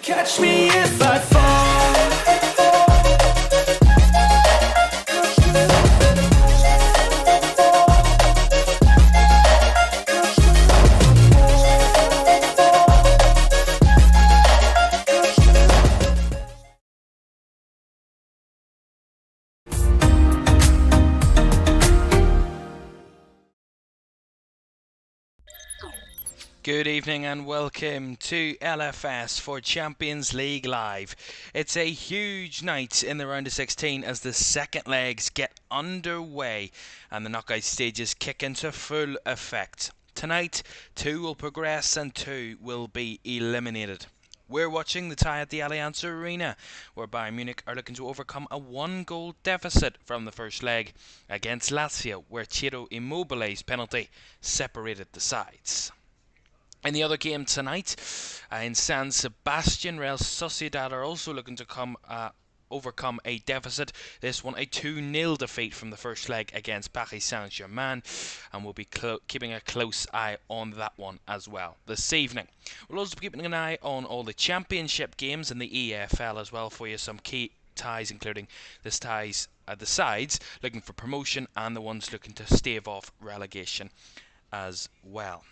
Catch me if I fall. Good evening and welcome to LFS for Champions League Live. It's a huge night in the round of 16 as the second legs get underway and the knockout stages kick into full effect. Tonight, 2 will progress and 2 will be eliminated. We're watching the tie at the Allianz Arena, where Bayern Munich are looking to overcome a 1-goal deficit from the first leg against Lazio, where Ciro Immobile's penalty separated the sides. In the other game tonight, in San Sebastian, Real Sociedad are also looking to overcome a deficit. This one a 2-0 defeat from the first leg against Paris Saint-Germain, and we'll be keeping a close eye on that one as well this evening. We'll also be keeping an eye on all the championship games and the EFL as well for you. Some key ties, including the sides looking for promotion and the ones looking to stave off relegation as well.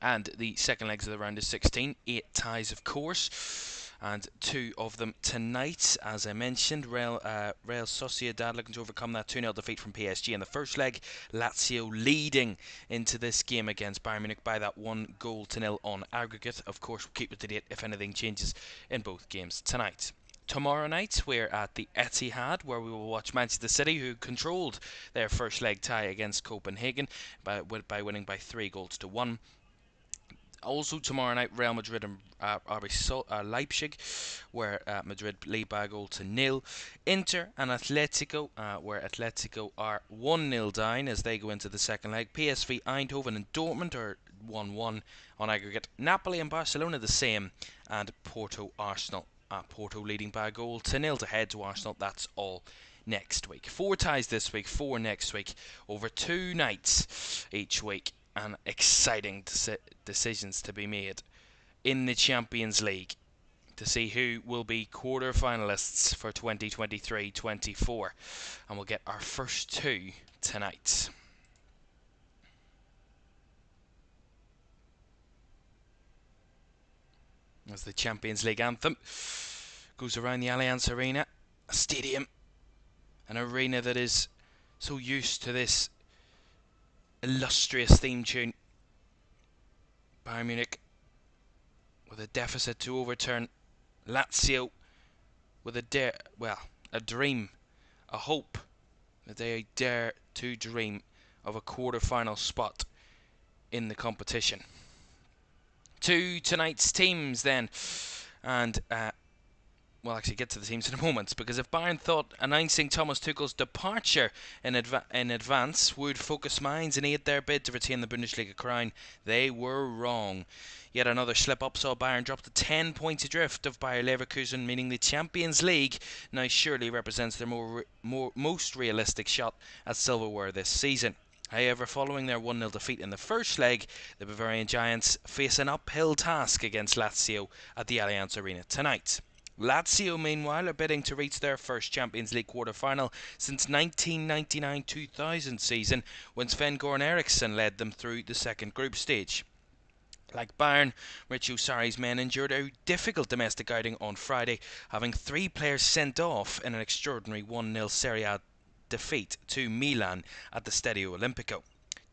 And the second legs of the round is 16, 8 ties of course, and 2 of them tonight. As I mentioned, Real Sociedad looking to overcome that 2-0 defeat from PSG in the first leg. Lazio leading into this game against Bayern Munich by that 1-0 on aggregate. Of course, we'll keep you to date if anything changes in both games tonight. Tomorrow night, we're at the Etihad, where we will watch Manchester City, who controlled their first leg tie against Copenhagen by winning by 3-1. Also tomorrow night, Real Madrid and RB Leipzig, where Madrid lead by 1-0. Inter and Atletico, where Atletico are 1-0 down as they go into the second leg. PSV Eindhoven and Dortmund are 1-1 on aggregate. Napoli and Barcelona the same, and Porto Arsenal. Porto leading by 1-0 to head to Arsenal. That's all next week. 4 ties this week, 4 next week, over 2 nights each week. And exciting decisions to be made in the Champions League to see who will be quarter-finalists for 2023-24. And we'll get our first 2 tonight. As the Champions League anthem goes around the Allianz Arena, a stadium, an arena that is so used to this illustrious theme tune. Bayern Munich with a deficit to overturn. Lazio with a dream, a hope that they dare to dream of a quarter-final spot in the competition. To tonight's teams then, and we'll actually get to the teams in a moment, because if Bayern thought announcing Thomas Tuchel's departure in advance would focus minds and aid their bid to retain the Bundesliga crown, they were wrong. Yet another slip-up saw Bayern drop to 10 points adrift of Bayer Leverkusen, meaning the Champions League now surely represents their most realistic shot at silverware this season. However, following their 1-0 defeat in the first leg, the Bavarian Giants face an uphill task against Lazio at the Allianz Arena tonight. Lazio, meanwhile, are bidding to reach their first Champions League quarter-final since 1999-2000 season, when Sven-Göran Eriksson led them through the second group stage. Like Bayern, Maurizio Sarri's men endured a difficult domestic outing on Friday, having 3 players sent off in an extraordinary 1-0 Serie A defeat to Milan at the Stadio Olimpico.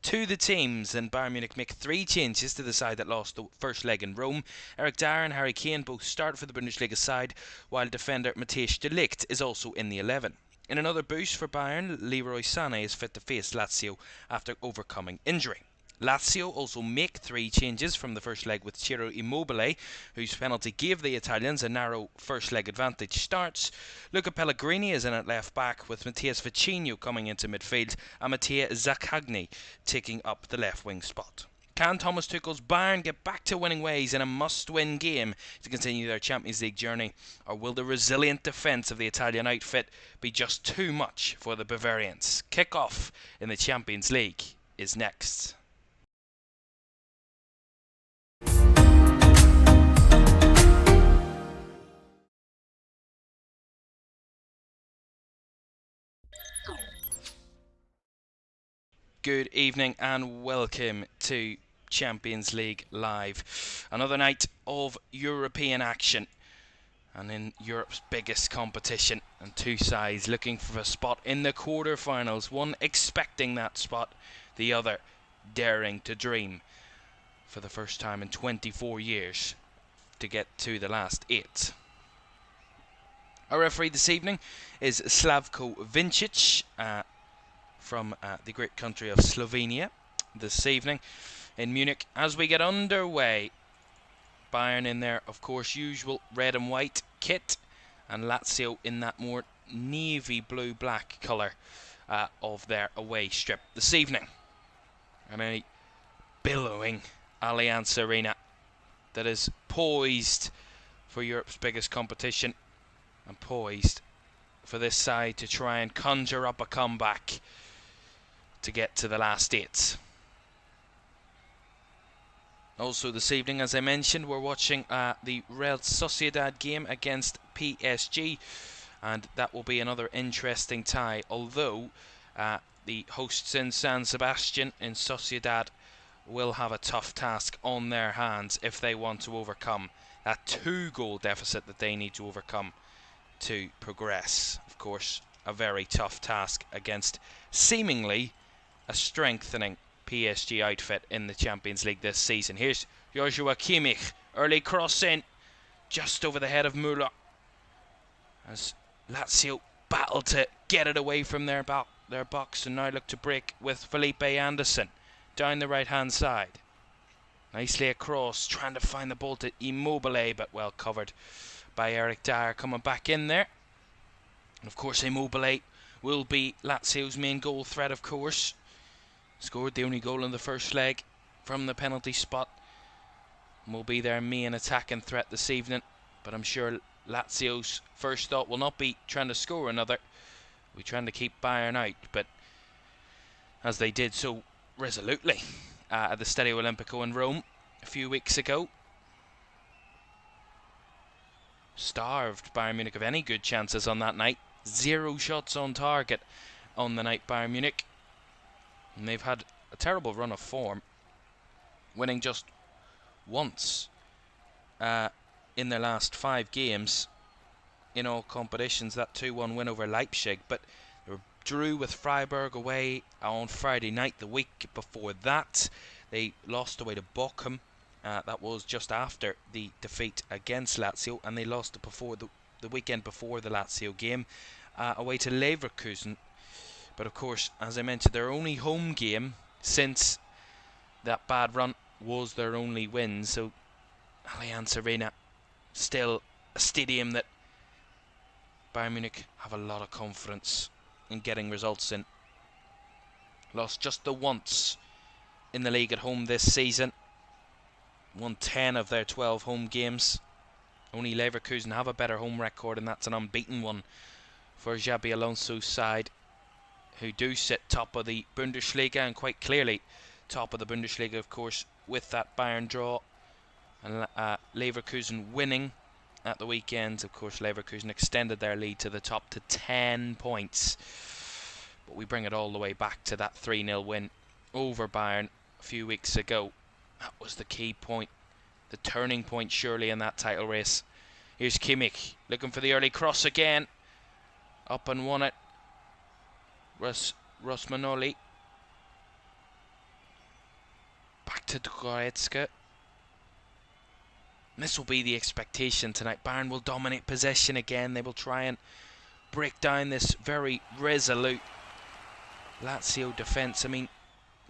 To the teams, and Bayern Munich make 3 changes to the side that lost the first leg in Rome. Eric Dyer and Harry Kane both start for the Bundesliga side, while defender Matthijs de Ligt is also in the 11. In another boost for Bayern, Leroy Sané is fit to face Lazio after overcoming injury. Lazio also make 3 changes from the first leg with Ciro Immobile, whose penalty gave the Italians a narrow first leg advantage, starts. Luca Pellegrini is in at left back, with Matthias Vecino coming into midfield and Mattia Zaccagni taking up the left wing spot. Can Thomas Tuchel's Bayern get back to winning ways in a must-win game to continue their Champions League journey, or will the resilient defence of the Italian outfit be just too much for the Bavarians? Kick-off in the Champions League is next. Good evening and welcome to Champions League Live. Another night of European action, and in Europe's biggest competition, and 2 sides looking for a spot in the quarter-finals, one expecting that spot, the other daring to dream for the first time in 24 years to get to the last 8. Our referee this evening is Slavko Vincic from the great country of Slovenia. This evening in Munich, as we get underway, Bayern in their, of course, usual red and white kit, and Lazio in that more navy blue-black colour of their away strip this evening. And a billowing Allianz Arena that is poised for Europe's biggest competition, and poised for this side to try and conjure up a comeback to get to the last 8. Also this evening, as I mentioned, we're watching the Real Sociedad game against PSG, and that will be another interesting tie, although the hosts in San Sebastian in Sociedad will have a tough task on their hands if they want to overcome that 2-goal deficit that they need to overcome to progress. Of course, a very tough task against seemingly a strengthening PSG outfit in the Champions League this season. Here's Joshua Kimmich, early cross in, just over the head of Müller, as Lazio battle to get it away from their box, and now look to break with Felipe Anderson down the right hand side. Nicely across, trying to find the ball to Immobile, but well covered by Eric Dyer coming back in there. And of course Immobile will be Lazio's main goal threat, of course. Scored the only goal in the first leg from the penalty spot, and will be their main attacking threat this evening. But I'm sure Lazio's first thought will not be trying to score another. We're trying to keep Bayern out, but as they did so resolutely at the Stadio Olimpico in Rome a few weeks ago, starved Bayern Munich of any good chances on that night. 0 shots on target on the night, Bayern Munich. And they've had a terrible run of form, winning just once in their last 5 games in all competitions. That 2-1 win over Leipzig, but they drew with Freiburg away on Friday night. The week before that, they lost away to Bochum. That was just after the defeat against Lazio, and they lost before the weekend before the Lazio game away to Leverkusen. But of course, as I mentioned, their only home game since that bad run was their only win. So Allianz Arena, still a stadium that Bayern Munich have a lot of confidence in getting results in. Lost just the once in the league at home this season. Won 10 of their 12 home games. Only Leverkusen have a better home record, and that's an unbeaten one for Xabi Alonso's side, who do sit top of the Bundesliga, and quite clearly top of the Bundesliga, of course, with that Bayern draw and Leverkusen winning at the weekend. Of course, Leverkusen extended their lead to the top to 10 points. But we bring it all the way back to that 3-0 win over Bayern a few weeks ago. That was the key point, the turning point surely in that title race. Here's Kimmich looking for the early cross again. Up and won it. Rosmanoli. Back to Goretzka. This will be the expectation tonight. Bayern will dominate possession again. They will try and break down this very resolute Lazio defence. I mean,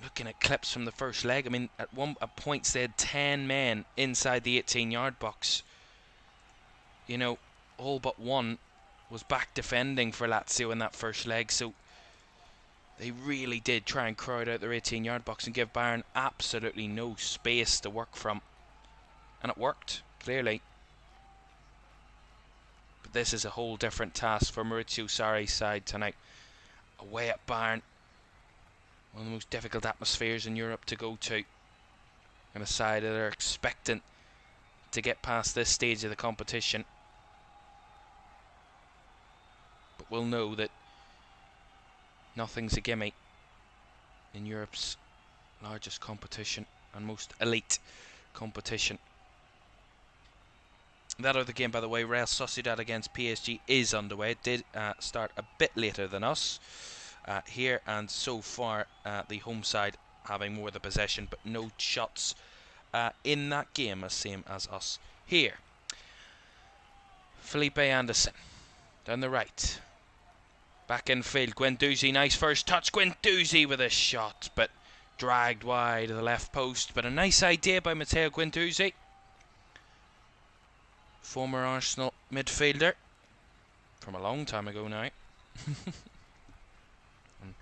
looking at clips from the first leg, I mean, at points they had 10 men inside the 18-yard box. You know, all but one was back defending for Lazio in that first leg, so they really did try and crowd out their 18-yard box and give Bayern absolutely no space to work from. And it worked, clearly. But this is a whole different task for Maurizio Sarri's side tonight. Away at Bayern. One of the most difficult atmospheres in Europe to go to. And a side that are expectant to get past this stage of the competition. But we'll know that nothing's a gimme in Europe's largest competition and most elite competition. That other game, by the way, Real Sociedad against PSG, is underway. It did start a bit later than us here, and so far the home side having more of the possession, but no shots in that game, as same as us here. Felipe Anderson down the right. Back in field, Guendouzi, nice first touch. Guendouzi with a shot, but dragged wide of the left post. But a nice idea by Matteo Guendouzi. Former Arsenal midfielder from a long time ago now. And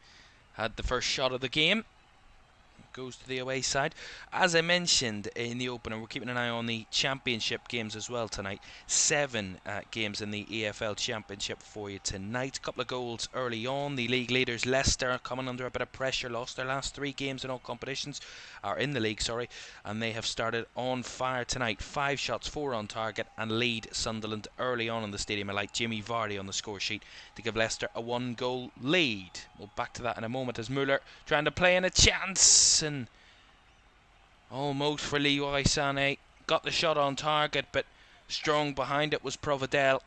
had the first shot of the game. Goes to the away side. As I mentioned in the opener, we're keeping an eye on the championship games as well tonight. 7 games in the EFL Championship for you tonight. A couple of goals early on. The league leaders Leicester coming under a bit of pressure. Lost their last 3 games in all competitions. Are in the league, sorry. And they have started on fire tonight. 5 shots, 4 on target, and lead Sunderland early on in the Stadium of Light. Jimmy Vardy on the score sheet to give Leicester a 1-goal lead. We'll back to that in a moment as Müller trying to play in a chance. And almost for Leroy Sané. Got the shot on target, but strong behind it was Provedel.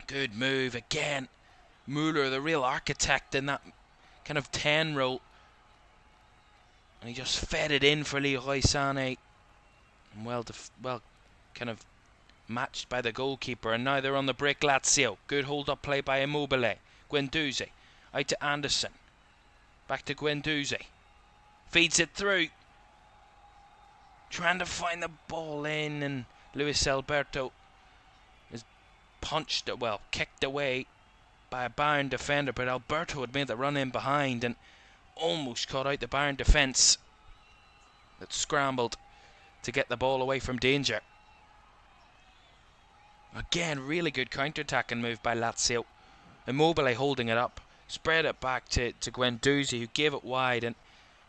Good move again. Müller, the real architect in that kind of 10 role. And he just fed it in for Leroy Sané. And well, kind of matched by the goalkeeper. And now they're on the break, Lazio. Good hold-up play by Immobile. Guendouzi. Out to Anderson. Back to Guendouzi. Feeds it through. Trying to find the ball in, and Luis Alberto is kicked away by a Bayern defender, but Alberto had made the run in behind and almost caught out the Bayern defence that scrambled to get the ball away from danger. Again, really good counter-attacking move by Lazio. Immobile holding it up, spread it back to Guendouzi, who gave it wide and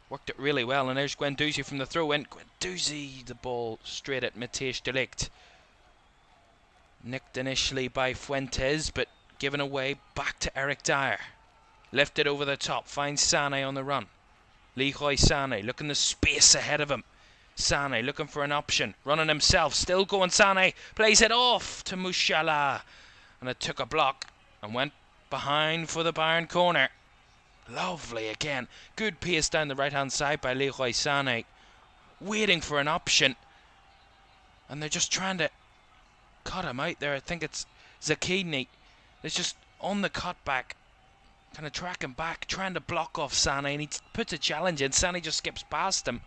worked it really well. And there's Guendouzi from the throw-in. Guendouzi, the ball straight at Matthijs de Ligt. Nicked initially by Fuentes, but given away back to Eric Dyer. Lifted over the top, finds Sané on the run. Leroy Sané looking the space ahead of him. Sané looking for an option, running himself, still going Sané, plays it off to Musiala. And it took a block and went behind for the Bayern corner. Lovely again. Good pace down the right hand side by Leroy Sané. Waiting for an option. And they're just trying to cut him out there. I think it's Zakini. It's just on the cutback. Kind of tracking back. Trying to block off Sané. And he puts a challenge in. Sané just skips past him.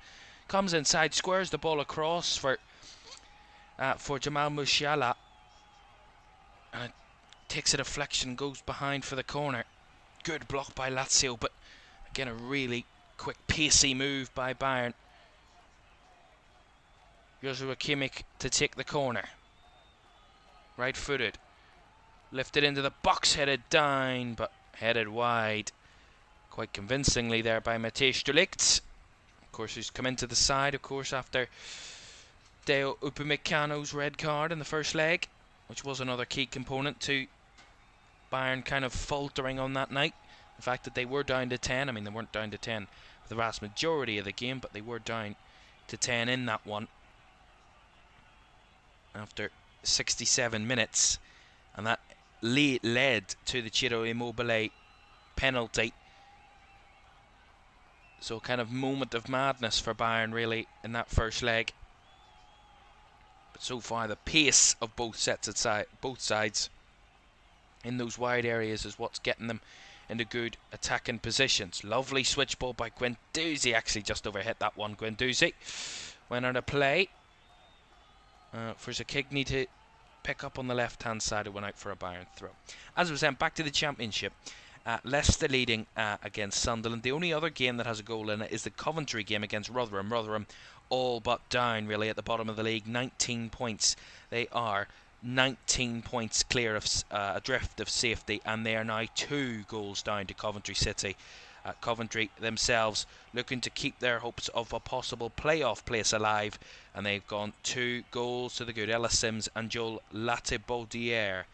Comes inside. Squares the ball across for Jamal Musiala. And it takes a deflection. Goes behind for the corner. Good block by Lazio, but again a really quick, pacey move by Bayern. Joshua Kimmich to take the corner. Right-footed. Lifted into the box, headed down, but headed wide. Quite convincingly there by Matthijs de Ligt. Of course, who's come into the side, of course, after Deo Upamecano's red card in the first leg, which was another key component to Bayern kind of faltering on that night. The fact that they were down to 10. I mean, they weren't down to 10 for the vast majority of the game, but they were down to 10 in that one after 67 minutes. And that led to the Ciro Immobile penalty. So kind of moment of madness for Bayern really in that first leg. But so far the pace of both sides in those wide areas is what's getting them into good attacking positions. Lovely switch ball by Guendouzi. Actually just overhit that one. Guendouzi went out of play for Zakigny to pick up on the left hand side. It went out for a Bayern throw. As we said, back to the Championship. Leicester leading against Sunderland. The only other game that has a goal in it is the Coventry game against Rotherham. Rotherham all but down really at the bottom of the league. 19 points. They are 19 points clear of adrift of safety, and they are now 2 goals down to Coventry City. Coventry themselves looking to keep their hopes of a possible playoff place alive, and they've gone 2 goals to the good. Ellis Sims and Joel Latibaudiere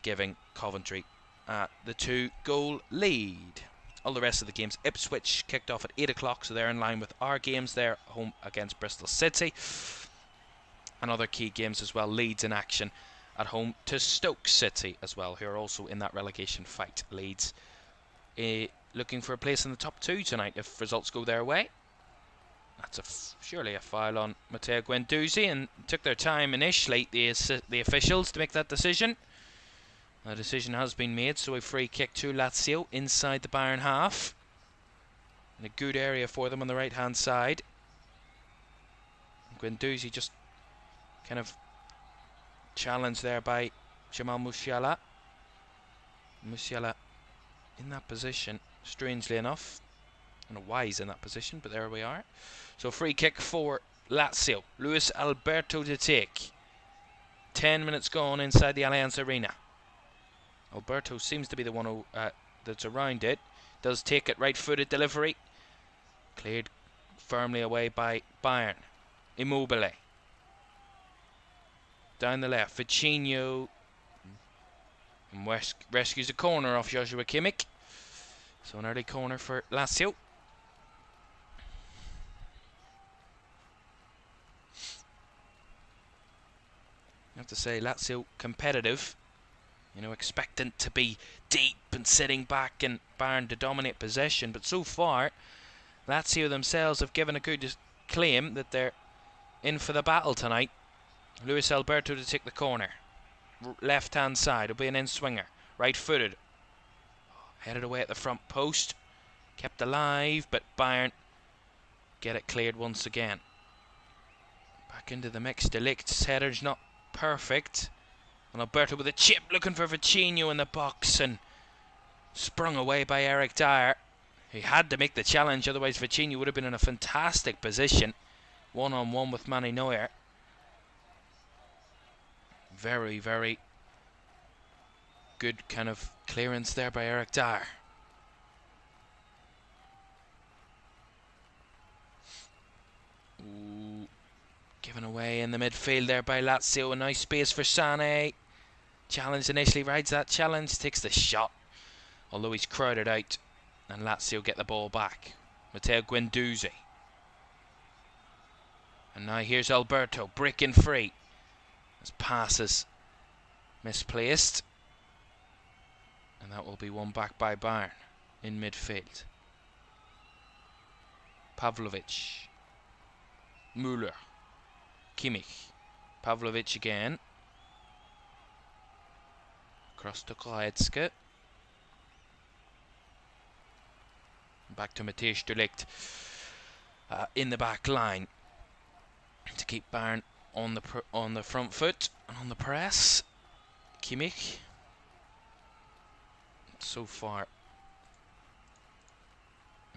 giving Coventry the 2-goal lead. All the rest of the games, Ipswich kicked off at 8 o'clock, so they're in line with our games. They're home against Bristol City. And other key games as well. Leeds in action at home to Stoke City as well, who are also in that relegation fight. Leeds looking for a place in the top 2 tonight if results go their way. That's surely a foul on Matteo Guendouzi, and took their time initially, the officials, to make that decision. The decision has been made, so a free kick to Lazio inside the Bayern half. In a good area for them on the right hand side. Guendouzi just kind of challenged there by Jamal Musiala. Musiala in that position, strangely enough. I don't know why he's in that position, but there we are. So free kick for Lazio. Luis Alberto to take. 10 minutes gone inside the Allianz Arena. Alberto seems to be the one who, that's around it. Does take it, right-footed delivery. Cleared firmly away by Bayern. Immobile. Down the left, Vitinho rescues a corner off Joshua Kimmich. So an early corner for Lazio. I have to say, Lazio competitive. You know, expectant to be deep and sitting back, and Bayern to dominate possession. But so far, Lazio themselves have given a good claim that they're in for the battle tonight. Luis Alberto to take the corner. Left hand side will be an in-swinger. Right-footed. Headed away at the front post. Kept alive, but Bayern get it cleared once again. Back into the mix. De Ligt's header's not perfect. And Alberto with a chip, looking for Vitinho in the box, and sprung away by Eric Dyer. He had to make the challenge, otherwise Vitinho would have been in a fantastic position. One-on-one with Manny Neuer. Very, very good kind of clearance there by Eric Dyer. Ooh, given away in the midfield there by Lazio. A nice space for Sané. Challenge initially, rides that challenge, takes the shot, although he's crowded out, and Lazio get the ball back. Matteo Guendouzi. And now here's Alberto, breaking free. His pass is misplaced. And that will be won back by Bayern in midfield. Pavlovic. Müller. Kimmich. Pavlovic again. Across to Goretzka. Back to Matthijs de Ligt in the back line to keep Bayern on the front foot and on the press. Kimmich. So far,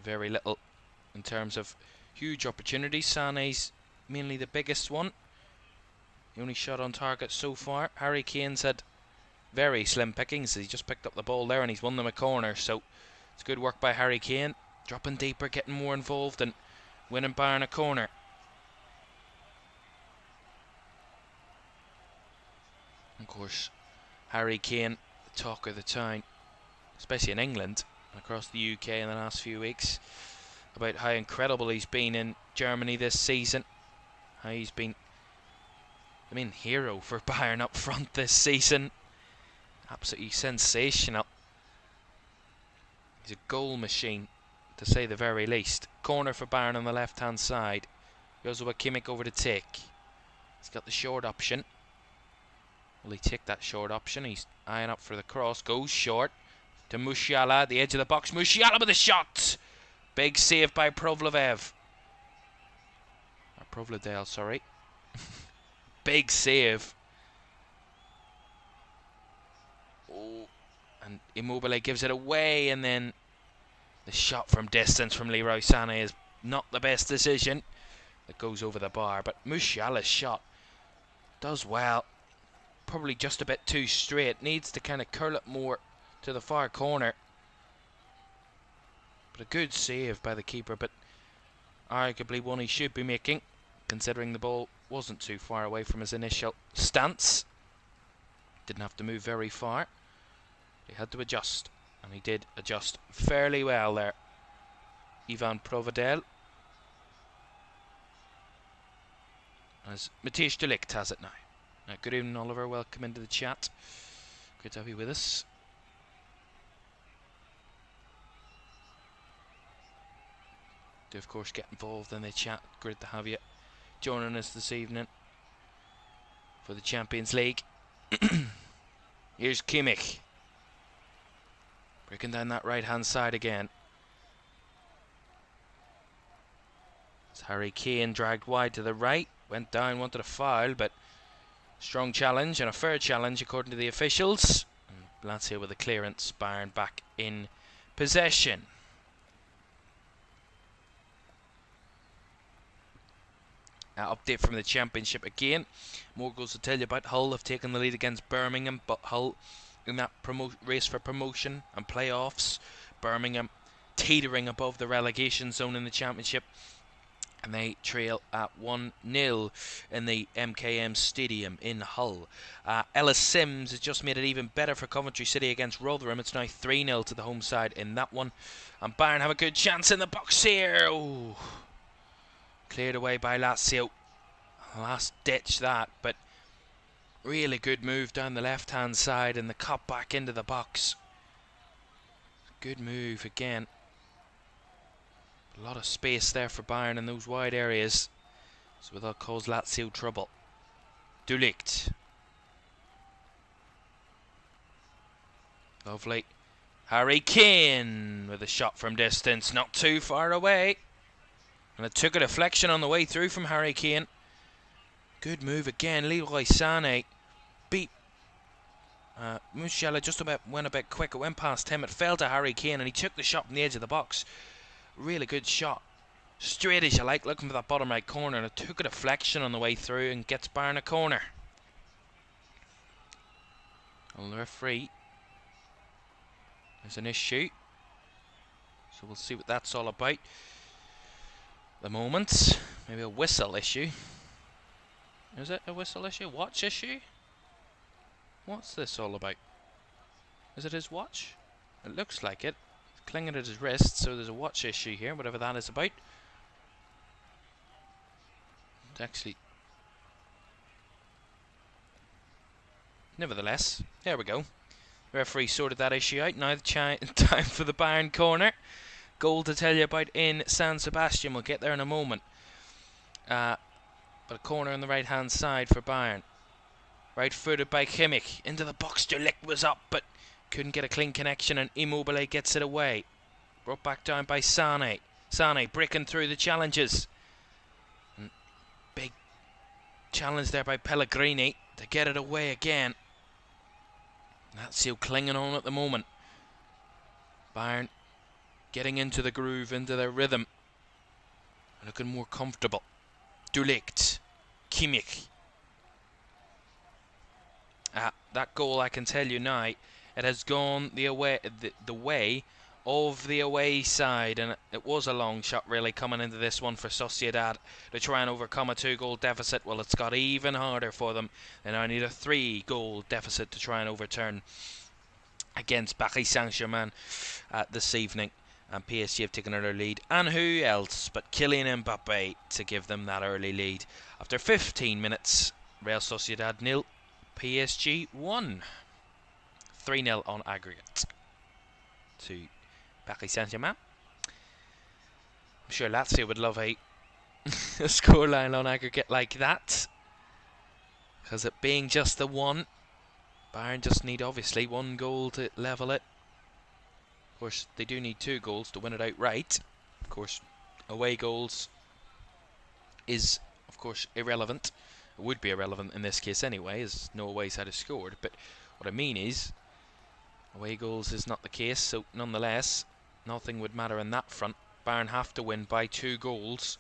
very little in terms of huge opportunities. Sané's mainly the biggest one. The only shot on target so far. Harry Kane's had very slim pickings. He just picked up the ball there and he's won them a corner. So it's good work by Harry Kane. Dropping deeper, getting more involved, and winning Bayern a corner. Of course, Harry Kane, the talk of the town, especially in England and across the UK in the last few weeks, about how incredible he's been in Germany this season. How he's been the main hero for Bayern up front this season. Absolutely sensational. He's a goal machine, to say the very least. Corner for Bayern on the left hand side. Joshua Kimmich over to take. He's got the short option. Will he take that short option? He's eyeing up for the cross. Goes short. to Musiala at the edge of the box. Musiala with a shot. Big save by Provledev. Or Provledale, sorry. Big save. Oh, and Immobile gives it away, and then the shot from distance from Leroy Sané is not the best decision. It goes over the bar, but Musiala's shot does well. Probably just a bit too straight. Needs to kind of curl it more to the far corner. But a good save by the keeper, but arguably one he should be making, considering the ball wasn't too far away from his initial stance. Didn't have to move very far. He had to adjust, and he did adjust fairly well there. Ivan Provedel. As Matthijs de Ligt has it now. Good evening, Oliver. Welcome into the chat. Great to have you with us. Do, of course, get involved in the chat. Great to have you joining us this evening for the Champions League. Here's Kimmich. Breaking down that right-hand side again. As Harry Kane dragged wide to the right. Went down, wanted a foul, but strong challenge and a fair challenge according to the officials. And Lazio with a clearance. Bayern back in possession. Update from the Championship again. More goals to tell you about. Hull have taken the lead against Birmingham, but Hull in that race for promotion and playoffs. Birmingham teetering above the relegation zone in the Championship, and they trail at 1-0 in the MKM Stadium in Hull. Ellis Sims has just made it even better for Coventry City against Rotherham. It's now 3-0 to the home side in that one. And Bayern have a good chance in the box here. Oh. Cleared away by Lazio. Last ditch that, but really good move down the left hand side and the cut back into the box. Good move again. A lot of space there for Bayern in those wide areas, so that'll cause Lazio trouble. De Ligt. Lovely. Harry Kane with a shot from distance, not too far away. And it took a deflection on the way through from Harry Kane. Good move again. Leroy Sané beat Musiala, just about went a bit quick. It went past him. It fell to Harry Kane, and he took the shot from the edge of the box. Really good shot. Straight as you like, looking for that bottom right corner. And it took a deflection on the way through and gets Bayern a corner. And the referee. There's an issue. So we'll see what that's all about. The moment, maybe a whistle issue. Is it a whistle issue? Watch issue? What's this all about? Is it his watch? It looks like it. It's clinging at his wrist, so there's a watch issue here, whatever that is about. It's actually... Nevertheless, there we go. The referee sorted that issue out. Now the time for the Bayern corner. Goal to tell you about in San Sebastian. We'll get there in a moment. But a corner on the right hand side for Bayern. Right footed by Kimmich. Into the box. De Ligt was up, but couldn't get a clean connection, and Immobile gets it away. Brought back down by Sané. Sané breaking through the challenges. And big challenge there by Pellegrini to get it away again. Lazio clinging on at the moment. Bayern getting into the groove, into their rhythm. Looking more comfortable. De Ligt. Kimmich. That goal, I can tell you now, it has gone the way of the away side, and it was a long shot really coming into this one for Sociedad to try and overcome a 2-goal deficit. Well, it's got even harder for them. They now need a 3-goal deficit to try and overturn against Paris Saint-Germain this evening. And PSG have taken their lead. And who else but Kylian Mbappe to give them that early lead. After 15 minutes, Real Sociedad 0, PSG 1. 3-0 on aggregate to Paris Saint-Germain. I'm sure Lazio would love a scoreline on aggregate like that, because it being just the one, Bayern just need obviously one goal to level it. Of course, they do need 2 goals to win it outright. Of course, away goals is, of course, irrelevant. It would be irrelevant in this case anyway, as no away side has scored. But what I mean is, away goals is not the case, so nonetheless, nothing would matter on that front. Bayern have to win by 2 goals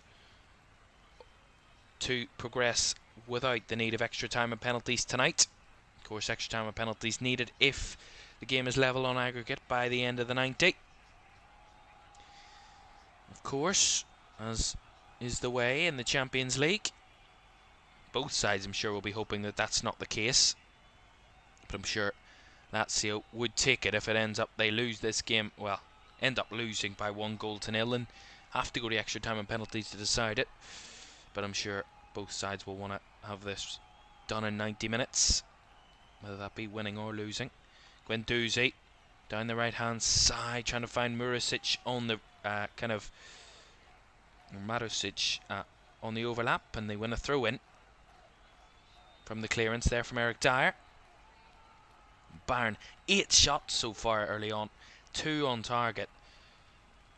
to progress without the need of extra time and penalties tonight. Of course, extra time and penalties needed if the game is level on aggregate by the end of the 90. Of course, as is the way in the Champions League, both sides, I'm sure, will be hoping that that's not the case. But I'm sure Lazio would take it if it ends up they lose this game. Well, end up losing by 1-0 and have to go to extra time and penalties to decide it. But I'm sure both sides will want to have this done in 90 minutes, whether that be winning or losing. Guendouzi down the right hand side, trying to find Murisic on the Marusic on the overlap, and they win a throw in from the clearance there from Eric Dyer. Bayern 8 shots so far early on, 2 on target.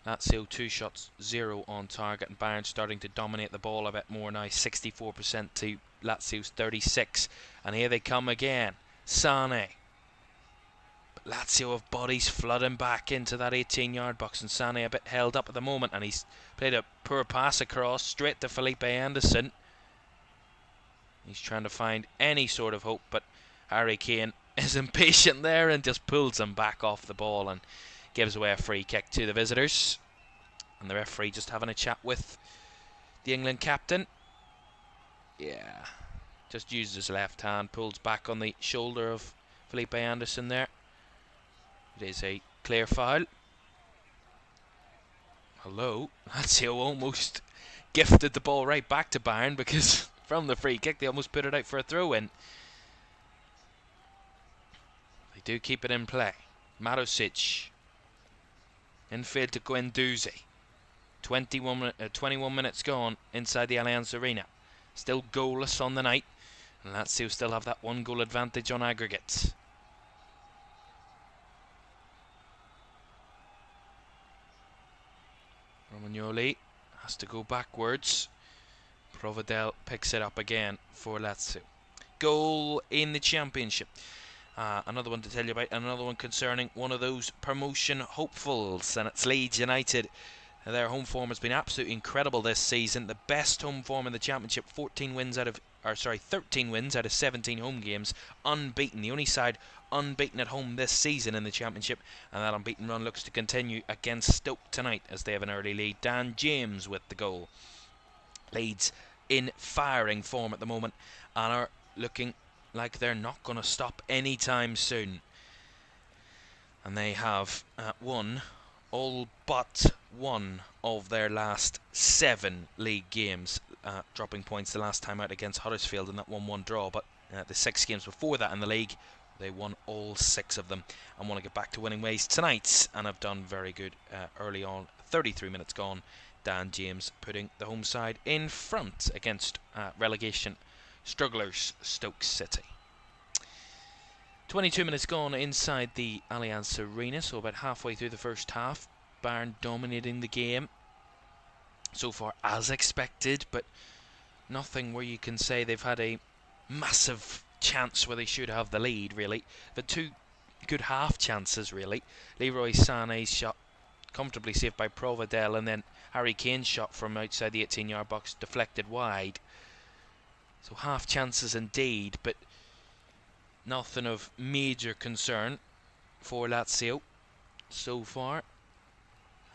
Lazio 2 shots, 0 on target, and Bayern starting to dominate the ball a bit more now, 64% to Lazio's 36%. And here they come again, Sane. But Lazio have bodies flooding back into that 18-yard box, and Sane a bit held up at the moment, and he's played a poor pass across straight to Felipe Anderson. He's trying to find any sort of hope, but Harry Kane is impatient there and just pulls him back off the ball and gives away a free kick to the visitors. And the referee just having a chat with the England captain. Yeah, just uses his left hand, pulls back on the shoulder of Felipe Anderson there. It is a clear foul. Hello, Lazio almost gifted the ball right back to Bayern, because from the free kick they almost put it out for a throw-in. They do keep it in play. Marusic infield to Guendouzi. 21 minutes gone inside the Allianz Arena. Still goalless on the night, and Lazio still have that 1-goal advantage on aggregate. Romagnoli has to go backwards. Provedel picks it up again for Lazio. Goal in the Championship. Another one to tell you about, another one concerning one of those promotion hopefuls, and it's Leeds United. Their home form has been absolutely incredible this season. The best home form in the Championship, 13 wins out of 17 home games, unbeaten. The only side unbeaten at home this season in the Championship, and that unbeaten run looks to continue against Stoke tonight as they have an early lead. Dan James with the goal. Leeds in firing form at the moment and are looking like they're not going to stop anytime soon. And they have won all but one of their last 7 league games, dropping points the last time out against Huddersfield in that 1-1 draw. But the 6 games before that in the league, they won all 6 of them and want to get back to winning ways tonight, and have done very good early on. 33 minutes gone. Dan James putting the home side in front against relegation strugglers Stoke City. 22 minutes gone inside the Allianz Arena, so about halfway through the first half. Bayern dominating the game so far as expected, but nothing where you can say they've had a massive chance where they should have the lead, really. They've had 2 good half chances, really. Leroy Sané's shot comfortably saved by Provedel, and then Harry Kane's shot from outside the 18-yard box deflected wide. So half chances indeed, but nothing of major concern for Lazio so far.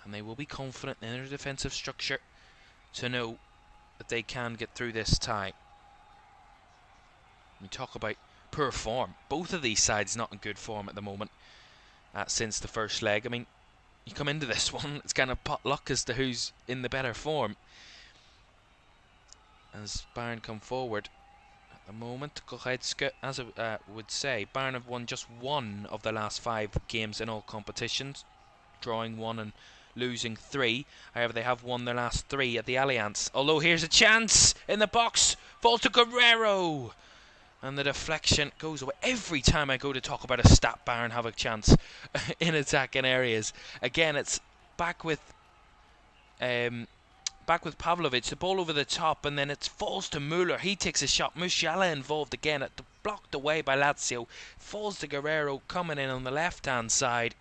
And they will be confident in their defensive structure to know that they can get through this tie. We talk about poor form. Both of these sides not in good form at the moment since the first leg. I mean, you come into this one, it's kind of pot luck as to who's in the better form. As Bayern come forward at the moment, Goretzka, as I would say, Bayern have won just 1 of the last 5 games in all competitions, drawing 1 and losing 3. However, they have won their last 3 at the Allianz. Although here's a chance in the box, fall to Guerrero. And the deflection goes away. Every time I go to talk about a stat, Bayern have a chance in attacking areas. Again, it's back with Pavlovic, the ball over the top, and then it falls to Müller. He takes a shot. Musiala involved again, blocked away by Lazio. Falls to Guerrero, coming in on the left-hand side,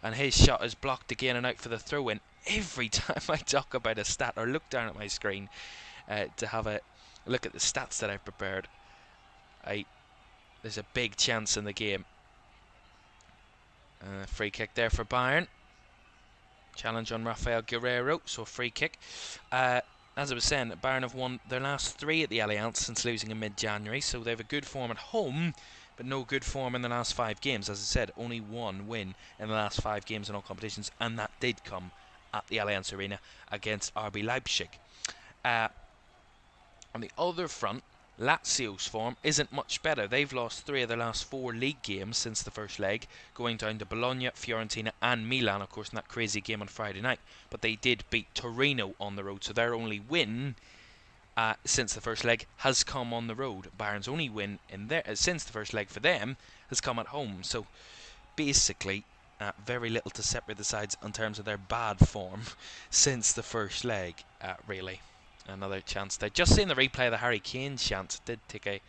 and his shot is blocked again and out for the throw-in. Every time I talk about a stat or look down at my screen to have a look at the stats that I've prepared, there's a big chance in the game. Free kick there for Bayern. Challenge on Rafael Guerrero, so a free kick. As I was saying, Bayern have won their last 3 at the Allianz since losing in mid-January, so they have a good form at home, but no good form in the last 5 games. As I said, only 1 win in the last 5 games in all competitions, and that did come at the Allianz Arena against RB Leipzig. On the other front, Lazio's form isn't much better. They've lost 3 of their last 4 league games since the first leg, going down to Bologna, Fiorentina and Milan, of course, in that crazy game on Friday night. But they did beat Torino on the road, so their only win since the first leg has come on the road. Bayern's only win since the first leg for them has come at home. So basically, very little to separate the sides in terms of their bad form since the first leg, really. Another chance there. Just seeing the replay of the Harry Kane chance, did take a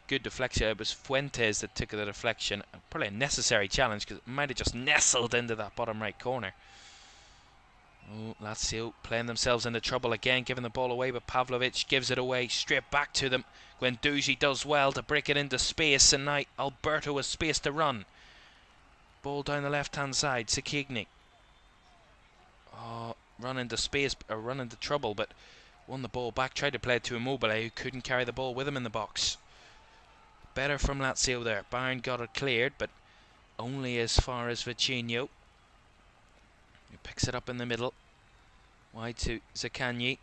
good deflection. It was Fuentes that took the deflection. Probably a necessary challenge because it might have just nestled into that bottom right corner. Oh, Lazio playing themselves into trouble again, giving the ball away, but Pavlovic gives it away straight back to them. Guendouzi does well to break it into space, and now Alberto has space to run. Ball down the left hand side, Sakigny. Oh, run into space, or run into trouble, but won the ball back, tried to play it to Immobile, who couldn't carry the ball with him in the box. Better from Lazio there. Bayern got it cleared, but only as far as Vitinho. He picks it up in the middle. Wide to Zaccagni.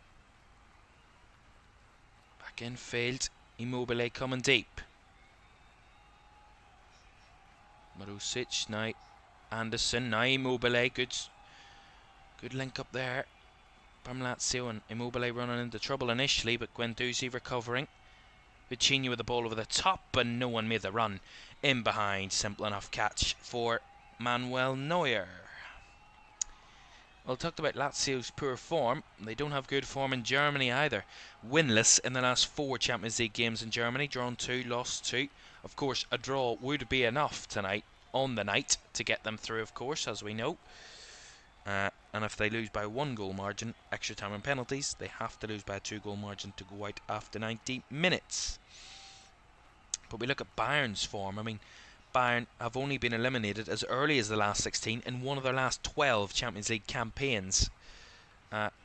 Back in field. Immobile coming deep. Marusic, now Anderson, now Immobile. Good link up there from Lazio, and Immobile running into trouble initially, but Guendouzi recovering. Vitinho with the ball over the top, and no one made the run in behind. Simple enough catch for Manuel Neuer. Well, talked about Lazio's poor form. They don't have good form in Germany either. Winless in the last 4 Champions League games in Germany. Drawn 2, lost 2. Of course, a draw would be enough tonight, on the night, to get them through, of course, as we know. And if they lose by 1 goal margin, extra time and penalties, they have to lose by a 2 goal margin to go out after 90 minutes. But we look at Bayern's form. I mean, Bayern have only been eliminated as early as the last 16 in one of their last 12 Champions League campaigns.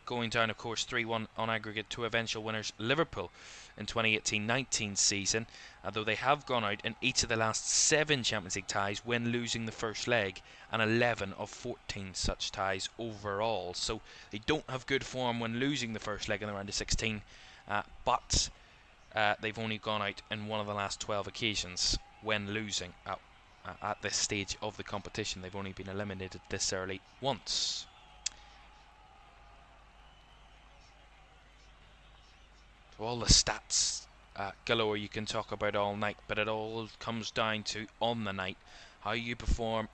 Going down, of course, 3-1 on aggregate to eventual winners Liverpool in 2018-19 season, although they have gone out in each of the last 7 Champions League ties when losing the first leg, and 11 of 14 such ties overall. So they don't have good form when losing the first leg in the round of 16, but they've only gone out in one of the last 12 occasions when losing at this stage of the competition. They've only been eliminated this early once. So all the stats galore you can talk about all night, but it all comes down to on the night how you perform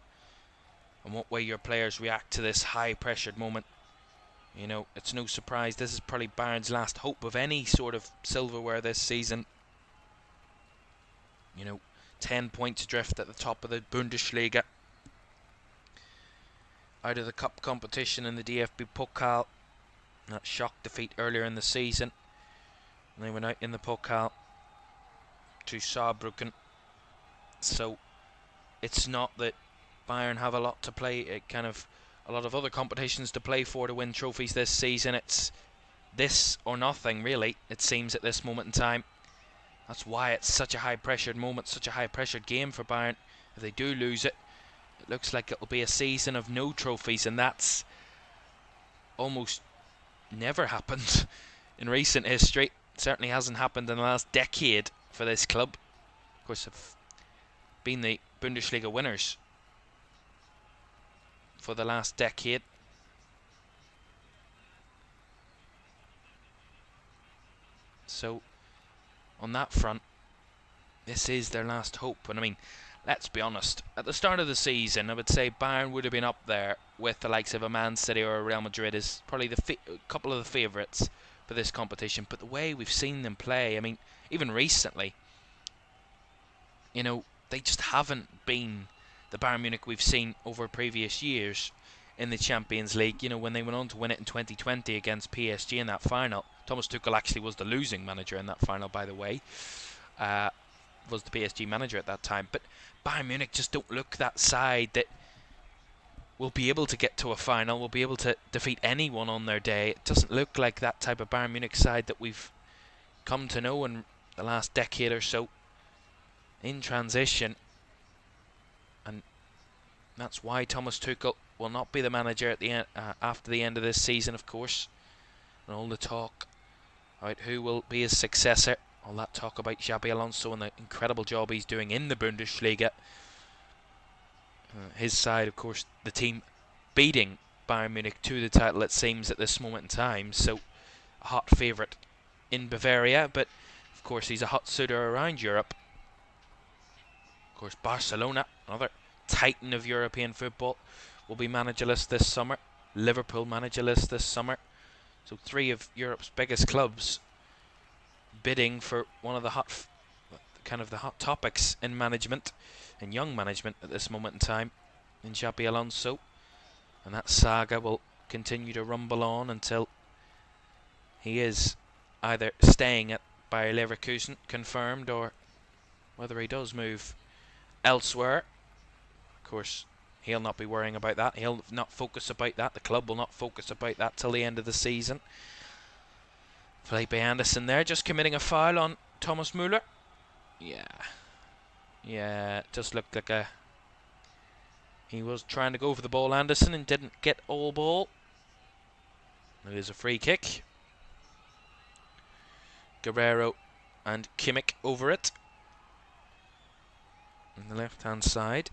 and what way your players react to this high pressured moment. You know, it's no surprise this is probably Bayern's last hope of any sort of silverware this season. You know, 10 points adrift at the top of the Bundesliga, out of the cup competition in the DFB Pokal. That shock defeat earlier in the season. And they went out in the Pokal to Saarbrücken. So it's not that Bayern have a lot to play, a lot of other competitions to play for to win trophies this season. It's this or nothing, really, it seems, at this moment in time. That's why it's such a high-pressured moment, such a high-pressured game for Bayern. If they do lose it, it looks like it'll be a season of no trophies, and that's almost never happened in recent history. It certainly hasn't happened in the last decade for this club. Of course, have been the Bundesliga winners for the last decade. So on that front, this is their last hope. And I mean, let's be honest, at the start of the season, I would say Bayern would have been up there with the likes of a Man City or a Real Madrid as probably the couple of the favourites for this competition. But the way we've seen them play, I mean, even recently, you know, they just haven't been the Bayern Munich we've seen over previous years in the Champions League. You know, when they went on to win it in 2020 against PSG in that final. Thomas Tuchel actually was the losing manager in that final, by the way. Was the PSG manager at that time. But Bayern Munich just don't look that side that will be able to get to a final, will be able to defeat anyone on their day. It doesn't look like that type of Bayern Munich side that we've come to know in the last decade or so. In transition, and that's why Thomas Tuchel will not be the manager at the end, after the end of this season, of course. And all the talk about who will be his successor, all that talk about Xabi Alonso and the incredible job he's doing in the Bundesliga. His side, of course, the team beating Bayern Munich to the title, it seems, at this moment in time. So, a hot favourite in Bavaria, but of course he's a hot suitor around Europe. Of course, Barcelona, another titan of European football, will be managerless this summer. Liverpool managerless this summer. So 3 of Europe's biggest clubs bidding for one of the hot, the hot topics in management, in young management at this moment in time, in Xabi Alonso. And that saga will continue to rumble on until he is either staying at Bayer Leverkusen, confirmed, or whether he does move elsewhere. Of course, he'll not be worrying about that. He'll not focus about that. The club will not focus about that till the end of the season. Felipe Anderson there, just committing a foul on Thomas Müller. Yeah, it just looked like he was trying to go for the ball, Anderson, and didn't get all ball. It is a free kick. Guerrero and Kimmich over it. On the left-hand side.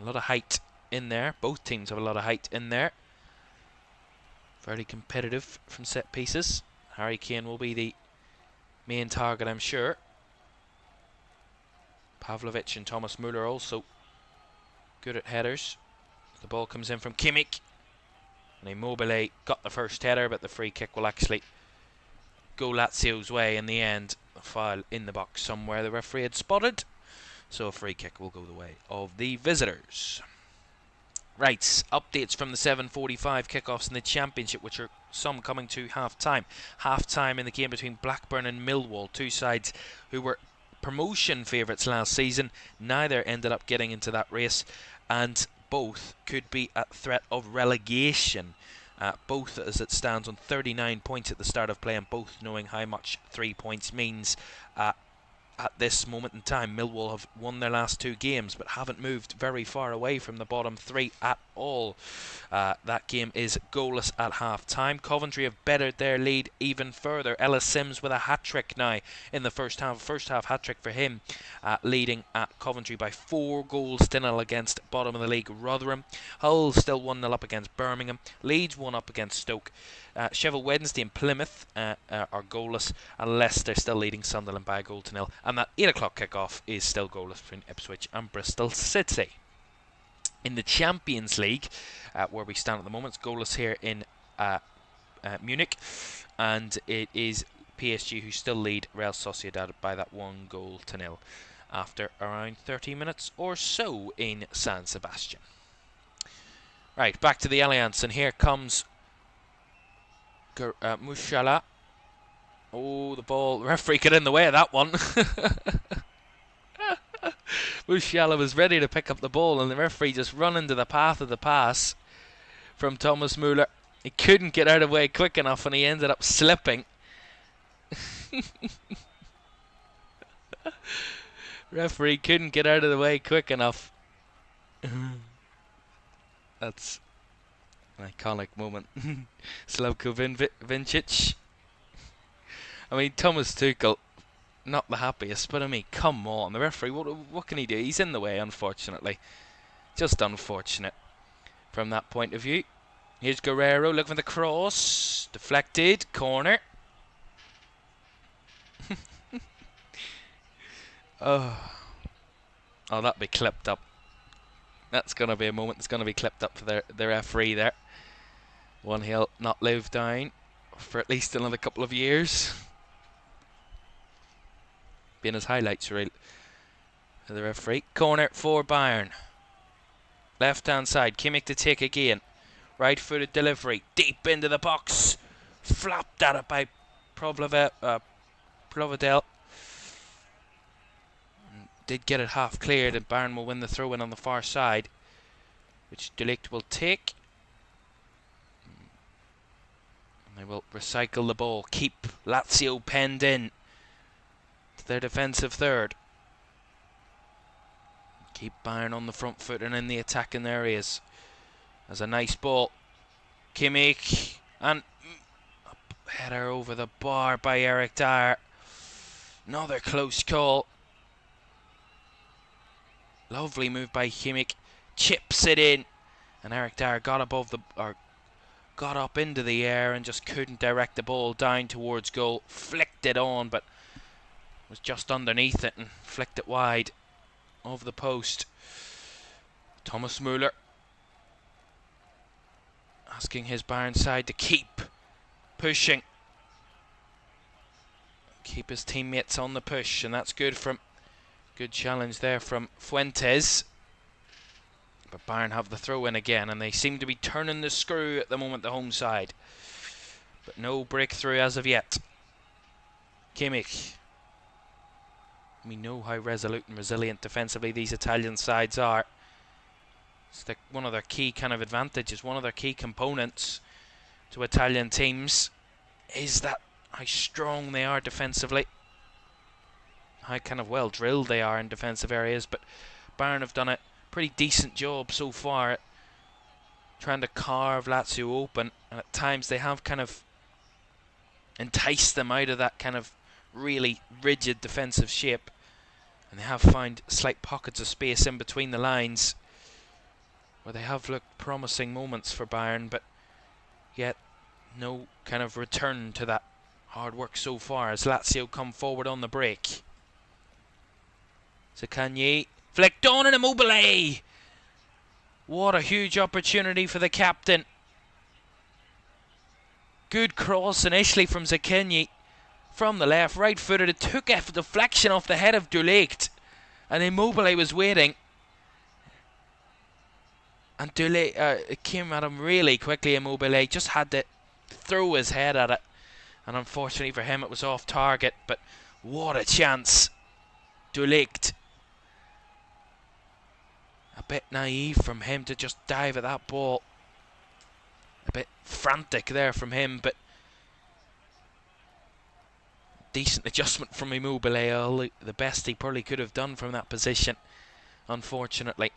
A lot of height in there. Both teams have a lot of height in there. Fairly competitive from set pieces. Harry Kane will be the main target, I'm sure. Pavlovic and Thomas Müller also good at headers. The ball comes in from Kimmich. And Immobile got the first header, but the free kick will actually go Lazio's way in the end. A foul in the box somewhere the referee had spotted. So a free kick will go the way of the visitors. Right, updates from the 7:45 kickoffs in the Championship, which are some coming to half-time. Half-time in the game between Blackburn and Millwall, 2 sides who were promotion favourites last season. Neither ended up getting into that race, and both could be at threat of relegation. Both, as it stands, on 39 points at the start of play, and both knowing how much 3 points means at this moment in time. Millwall have won their last 2 games but haven't moved very far away from the bottom 3 at all. That game is goalless at half-time. Coventry have bettered their lead even further. Ellis Sims with a hat-trick now in the first half hat-trick for him, leading at Coventry by 4 goals to 0 against bottom of the league Rotherham. Hull still 1-0 up against Birmingham. Leeds 1 up against Stoke. Sheffield Wednesday and Plymouth are goalless, and Leicester still leading Sunderland by a goal to 0. And that 8 o'clock kickoff is still goalless between Ipswich and Bristol City. In the Champions League, where we stand at the moment, it's goalless here in Munich, and it is PSG who still lead Real Sociedad by that 1 goal to 0 after around 30 minutes or so in San Sebastian. Right, back to the Allianz, and here comes Musiala. Oh, the ball. The referee got in the way of that one. Musiala was ready to pick up the ball, and the referee just run into the path of the pass from Thomas Müller. He couldn't get out of the way quick enough, and he ended up slipping. Referee couldn't get out of the way quick enough. That's an iconic moment. Slavko Vincic. I mean, Thomas Tuchel, not the happiest, but I mean, come on. The referee, what can he do? He's in the way, unfortunately. Just unfortunate from that point of view. Here's Guerrero looking for the cross. Deflected. Corner. Oh, that'll be clipped up. That's going to be a moment that's going to be clipped up for the referee there. One he'll not live down for at least another couple of years. Being his highlights reel. The referee. Corner for Bayern. Left hand side. Kimmich to take again. Right footed delivery. Deep into the box. Flapped at it by Provedel. Did get it half cleared, and Bayern will win the throw in on the far side, which De Ligt will take. And they will recycle the ball. Keep Lazio penned in to their defensive third. Keep Bayern on the front foot and in the attacking areas. As a nice ball. Kimmich. And header over the bar by Eric Dyer. Another close call. Lovely move by Kimmich. Chips it in. And Eric Dyer got up into the air and just couldn't direct the ball down towards goal. Flicked it on, but was just underneath it and flicked it wide of the post. Thomas Müller asking his Bayern side to keep pushing. Keep his teammates on the push, and that's good challenge there from Fuentes. But Bayern have the throw in again, and they seem to be turning the screw at the moment, the home side. But no breakthrough as of yet. Kimmich. We know how resolute and resilient defensively these Italian sides are. It's one of their key kind of advantages, one of their key components to Italian teams is that how strong they are defensively. How kind of well drilled they are in defensive areas. But Bayern have done a pretty decent job so far at trying to carve Lazio open. And at times they have kind of enticed them out of that kind of really rigid defensive shape, and they have found slight pockets of space in between the lines where they have looked promising moments for Bayern, but yet no kind of return to that hard work so far as Lazio come forward on the break. Zaccagni flicked on and Immobile. What a huge opportunity for the captain. Good cross initially from Zaccagni. From the left, right-footed, it took a deflection off the head of De Ligt, and Immobile was waiting. And De Ligt, it came at him really quickly. Immobile just had to throw his head at it, and unfortunately for him, it was off target. But what a chance! De Ligt. A bit naive from him to just dive at that ball. A bit frantic there from him, but decent adjustment from Immobile, the best he probably could have done from that position, unfortunately,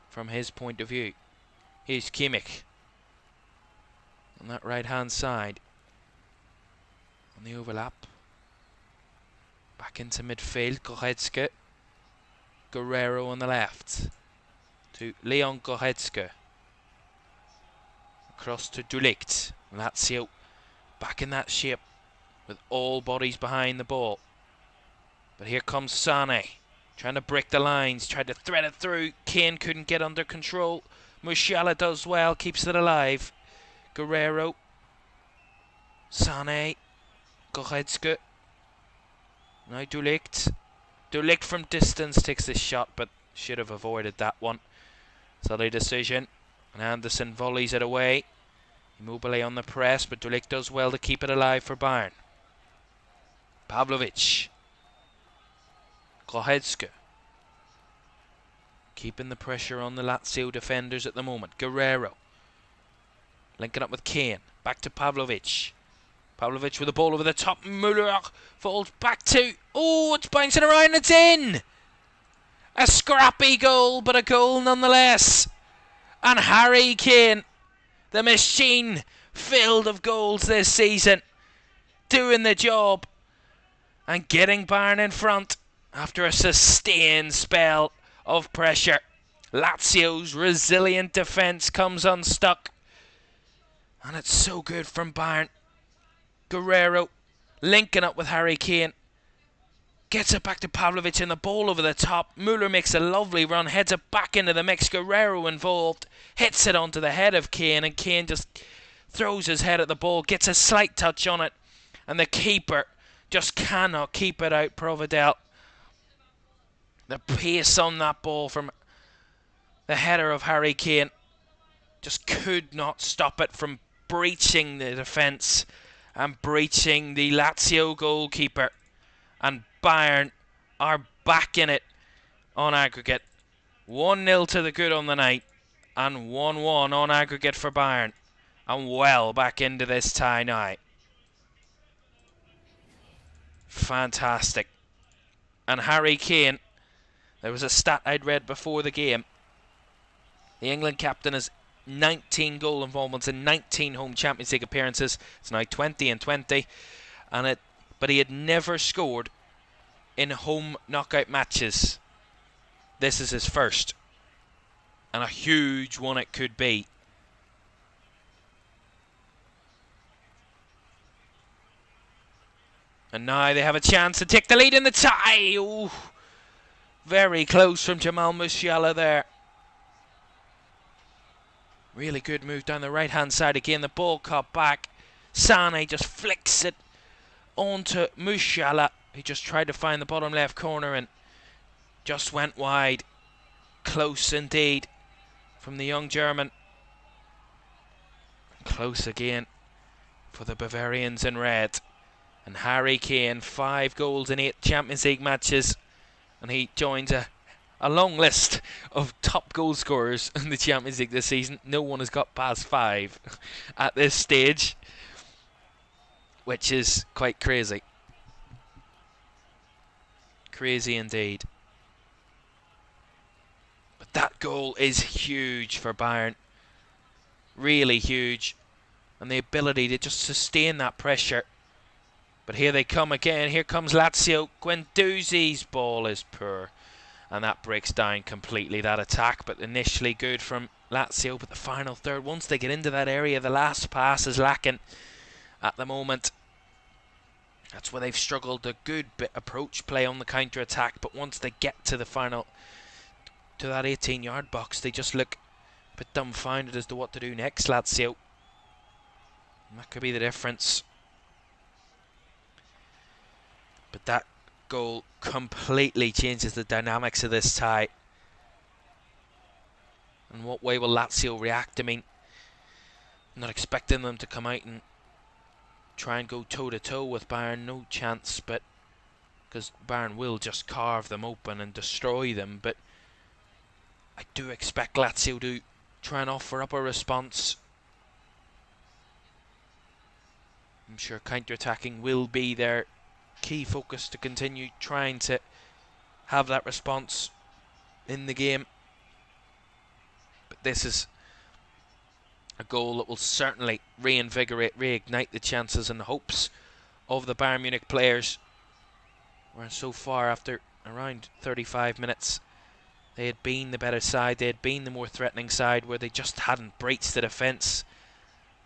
from his point of view. Here's Kimmich on that right-hand side. On the overlap. Back into midfield, Goretzka. Guerrero on the left. To Leon Goretzka. Across to De Ligt. Lazio back in that shape, with all bodies behind the ball. But here comes Sane, trying to break the lines, tried to thread it through. Kane couldn't get under control. Musiala does well, keeps it alive. Guerrero. Sane. Goretzka. Now De Ligt. De Ligt from distance takes this shot, but should have avoided that one. Silly decision. And Anderson volleys it away. Immobile on the press, but De Ligt does well to keep it alive for Bayern. Pavlovic. Goretzka. Keeping the pressure on the Lazio defenders at the moment. Guerrero. Linking up with Kane. Back to Pavlovic. Pavlovic with the ball over the top. Müller falls back to... Oh, it's bouncing around. It's in! A scrappy goal, but a goal nonetheless. And Harry Kane, the machine filled of goals this season, doing the job and getting Bayern in front after a sustained spell of pressure. Lazio's resilient defence comes unstuck, and it's so good from Bayern. Guerrero linking up with Harry Kane. Gets it back to Pavlovic and the ball over the top. Müller makes a lovely run, heads it back into the mix. Guerrero involved, hits it onto the head of Kane, and Kane just throws his head at the ball, gets a slight touch on it, and the keeper just cannot keep it out. Providel. The pace on that ball from the header of Harry Kane just could not stop it from breaching the defence and breaching the Lazio goalkeeper. And Bayern are back in it on aggregate. 1-0 to the good on the night and 1-1 on aggregate for Bayern. And well back into this tie now. Fantastic. And Harry Kane, there was a stat I'd read before the game. The England captain has 19 goal involvements in 19 home Champions League appearances. It's now 20 and 20. But he had never scored in home knockout matches. This is his first. And a huge one it could be. And now they have a chance to take the lead in the tie. Ooh, very close from Jamal Musiala there. Really good move down the right-hand side again. The ball caught back. Sane just flicks it onto Musiala, who just tried to find the bottom left corner and just went wide. Close indeed from the young German. Close again for the Bavarians in red. And Harry Kane, 5 goals in 8 Champions League matches. And he joins a long list of top goal scorers in the Champions League this season. No one has got past 5 at this stage, which is quite crazy. Crazy indeed. But that goal is huge for Bayern. Really huge. And the ability to just sustain that pressure. But here they come again. Here comes Lazio. Guendouzi's ball is poor. And that breaks down completely, that attack. But initially good from Lazio. But the final third, once they get into that area, the last pass is lacking at the moment. That's where they've struggled. A good bit approach play on the counter-attack. But once they get to the final, to that 18-yard box, they just look a bit dumbfounded as to what to do next, Lazio. And that could be the difference. But that goal completely changes the dynamics of this tie. And what way will Lazio react? I mean, I'm not expecting them to come out and try and go toe-to-toe with Bayern. No chance, but because Bayern will just carve them open and destroy them. But I do expect Lazio to try and offer up a response. I'm sure counter-attacking will be their key focus to continue trying to have that response in the game. But this is a goal that will certainly reinvigorate, reignite the chances and hopes of the Bayern Munich players. Whereas so far, after around 35 minutes, they had been the better side, they had been the more threatening side, where they just hadn't breached the defence.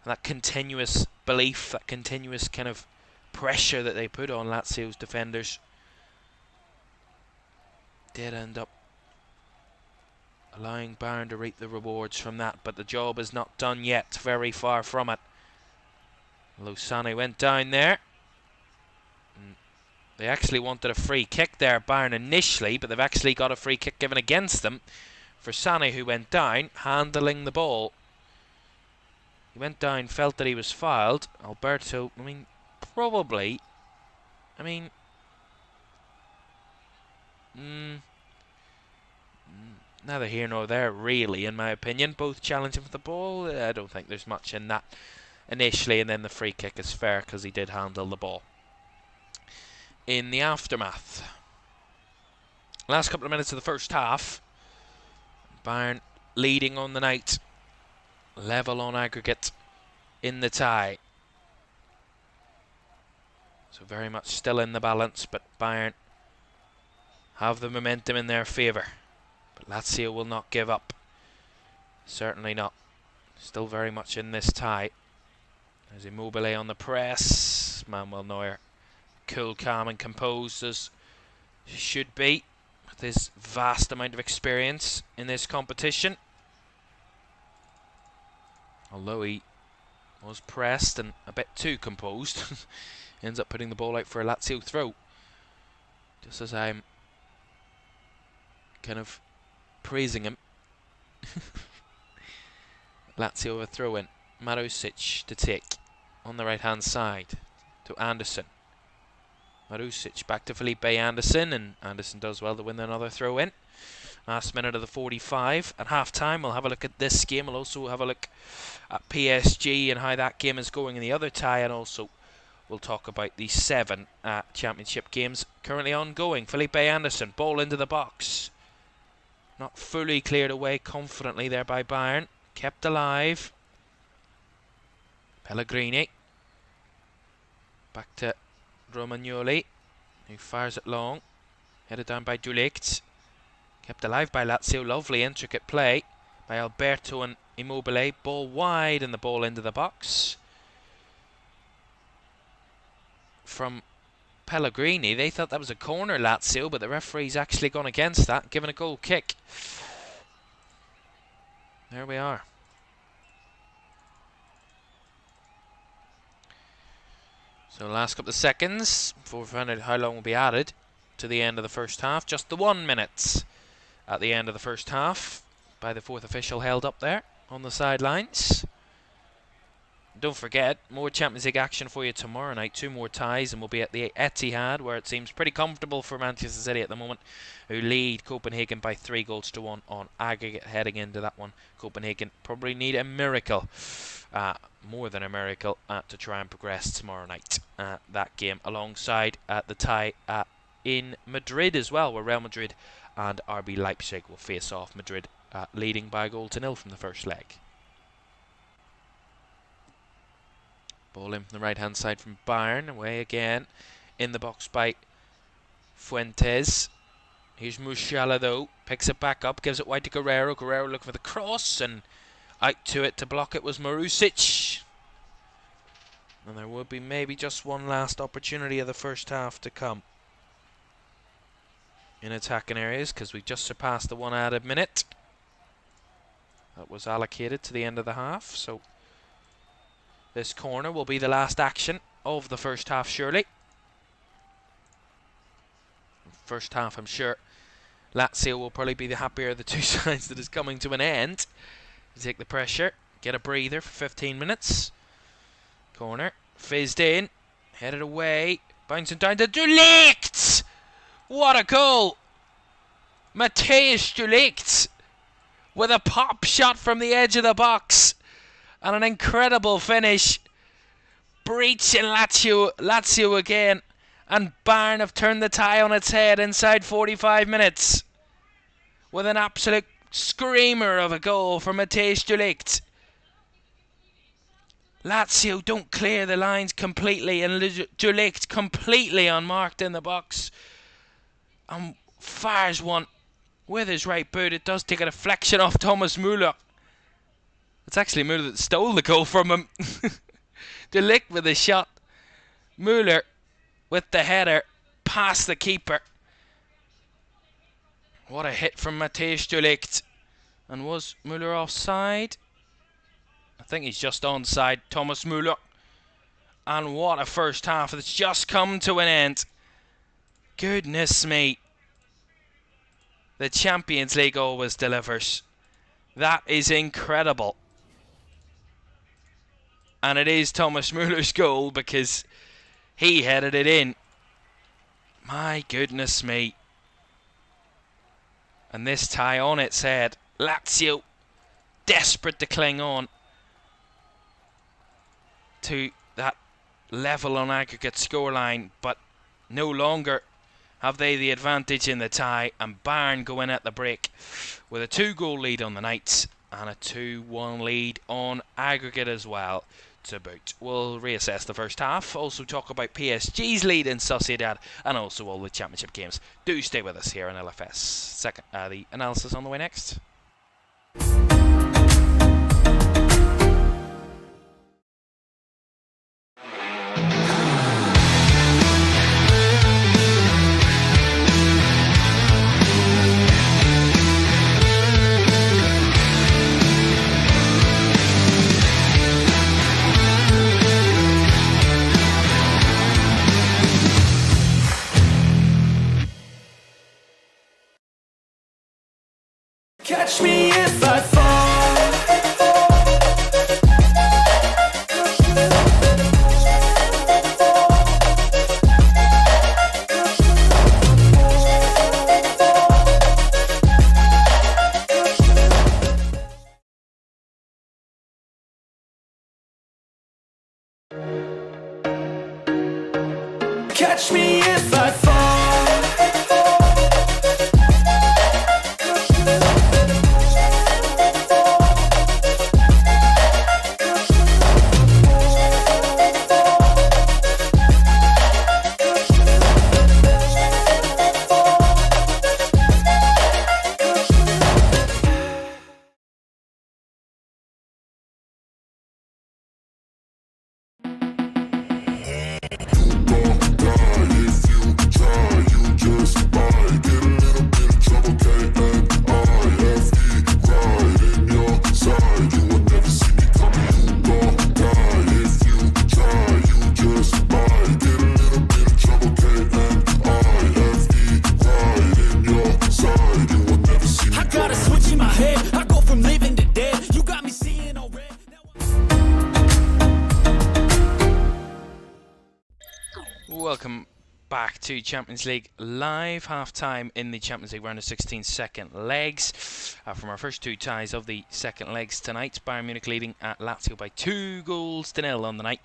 And that continuous belief, that continuous kind of pressure that they put on Lazio's defenders did end up allowing Bayern to reap the rewards from that, but the job is not done yet, very far from it. Sane went down there. They actually wanted a free kick there, Bayern, initially, but they've actually got a free kick given against them for Sane, who went down handling the ball. He went down, felt that he was fouled. Alberto, I mean, probably, I mean, neither here nor there, really, in my opinion. Both challenging for the ball. I don't think there's much in that initially, and then the free kick is fair because he did handle the ball. In the aftermath, last couple of minutes of the first half, Bayern leading on the night, level on aggregate in the tie. So very much still in the balance, but Bayern have the momentum in their favour. But Lazio will not give up. Certainly not. Still very much in this tie. There's Immobile on the press. Manuel Neuer, cool, calm and composed as should be, with his vast amount of experience in this competition. Although he was pressed and a bit too composed, ends up putting the ball out for a Lazio throw. Just as I'm kind of praising him. Lazio a throw in. Marusic to take on the right hand side to Anderson. Marusic back to Felipe Anderson, and Anderson does well to win another throw in. Last minute of the 45. At half time, we'll have a look at this game. We'll also have a look at PSG and how that game is going in the other tie, and also we'll talk about the 7 championship games currently ongoing. Felipe Anderson, ball into the box. Not fully cleared away confidently there by Bayern. Kept alive. Pellegrini. Back to Romagnoli, who fires it long. Headed down by De Ligt. Kept alive by Lazio. Lovely intricate play by Alberto and Immobile. Ball wide and the ball into the box. From Pellegrini, they thought that was a corner, Lazio, but the referee's actually gone against that, given a goal kick. There we are. So last couple of seconds before we find out how long will be added to the end of the first half. Just the 1 minute at the end of the first half by the fourth official held up there on the sidelines. Don't forget, more Champions League action for you tomorrow night. 2 more ties, and we'll be at the Etihad, where it seems pretty comfortable for Manchester City at the moment, who lead Copenhagen by 3-1 on aggregate heading into that one. Copenhagen probably need a miracle, more than a miracle, to try and progress tomorrow night. That game alongside the tie in Madrid as well, where Real Madrid and RB Leipzig will face off. Madrid leading by a 0-0 from the first leg. Ball in from the right hand side from Bayern, away again in the box by Fuentes. Here's Musiala though, picks it back up, gives it wide to Guerrero. Guerrero looking for the cross, and out to it to block it was Marusic. And there will be maybe just one last opportunity of the first half to come in attacking areas, because we've just surpassed the 1 added minute that was allocated to the end of the half. So this corner will be the last action of the first half, surely. First half, I'm sure Lazio will probably be the happier of the two sides that is coming to an end. Take the pressure, get a breather for 15 minutes. Corner, fizzed in, headed away, bouncing down to De Ligt! What a goal! Matthijs De Ligt with a pop shot from the edge of the box. And an incredible finish. Breaching Lazio again. And Bayern have turned the tie on its head inside 45 minutes. With an absolute screamer of a goal from Matthijs De Ligt. Lazio don't clear the lines completely, and De Ligt completely unmarked in the box. And fires one with his right boot. It does take a deflection off Thomas Müller. It's actually Müller that stole the goal from him. De Ligt with the shot. Müller with the header past the keeper. What a hit from Matthijs De Ligt. And was Müller offside? I think he's just onside, Thomas Müller. And what a first half. It's just come to an end. Goodness me. The Champions League always delivers. That is incredible. And it is Thomas Müller's goal, because he headed it in. My goodness me. And this tie on its head. Lazio desperate to cling on to that level on aggregate scoreline, but no longer have they the advantage in the tie, and Bayern go in at the break with a 2-goal lead on the night and a 2-1 lead on aggregate as well to boot. We'll reassess the first half, also talk about PSG's lead in Sociedad, and also all the championship games. Do stay with us here on LFS. The analysis on the way next. catch me if I fall. Welcome back to Champions League Live, half-time in the Champions League round of 16 second legs. From our first two ties of the second legs tonight, Bayern Munich leading at Lazio by 2-0 on the night,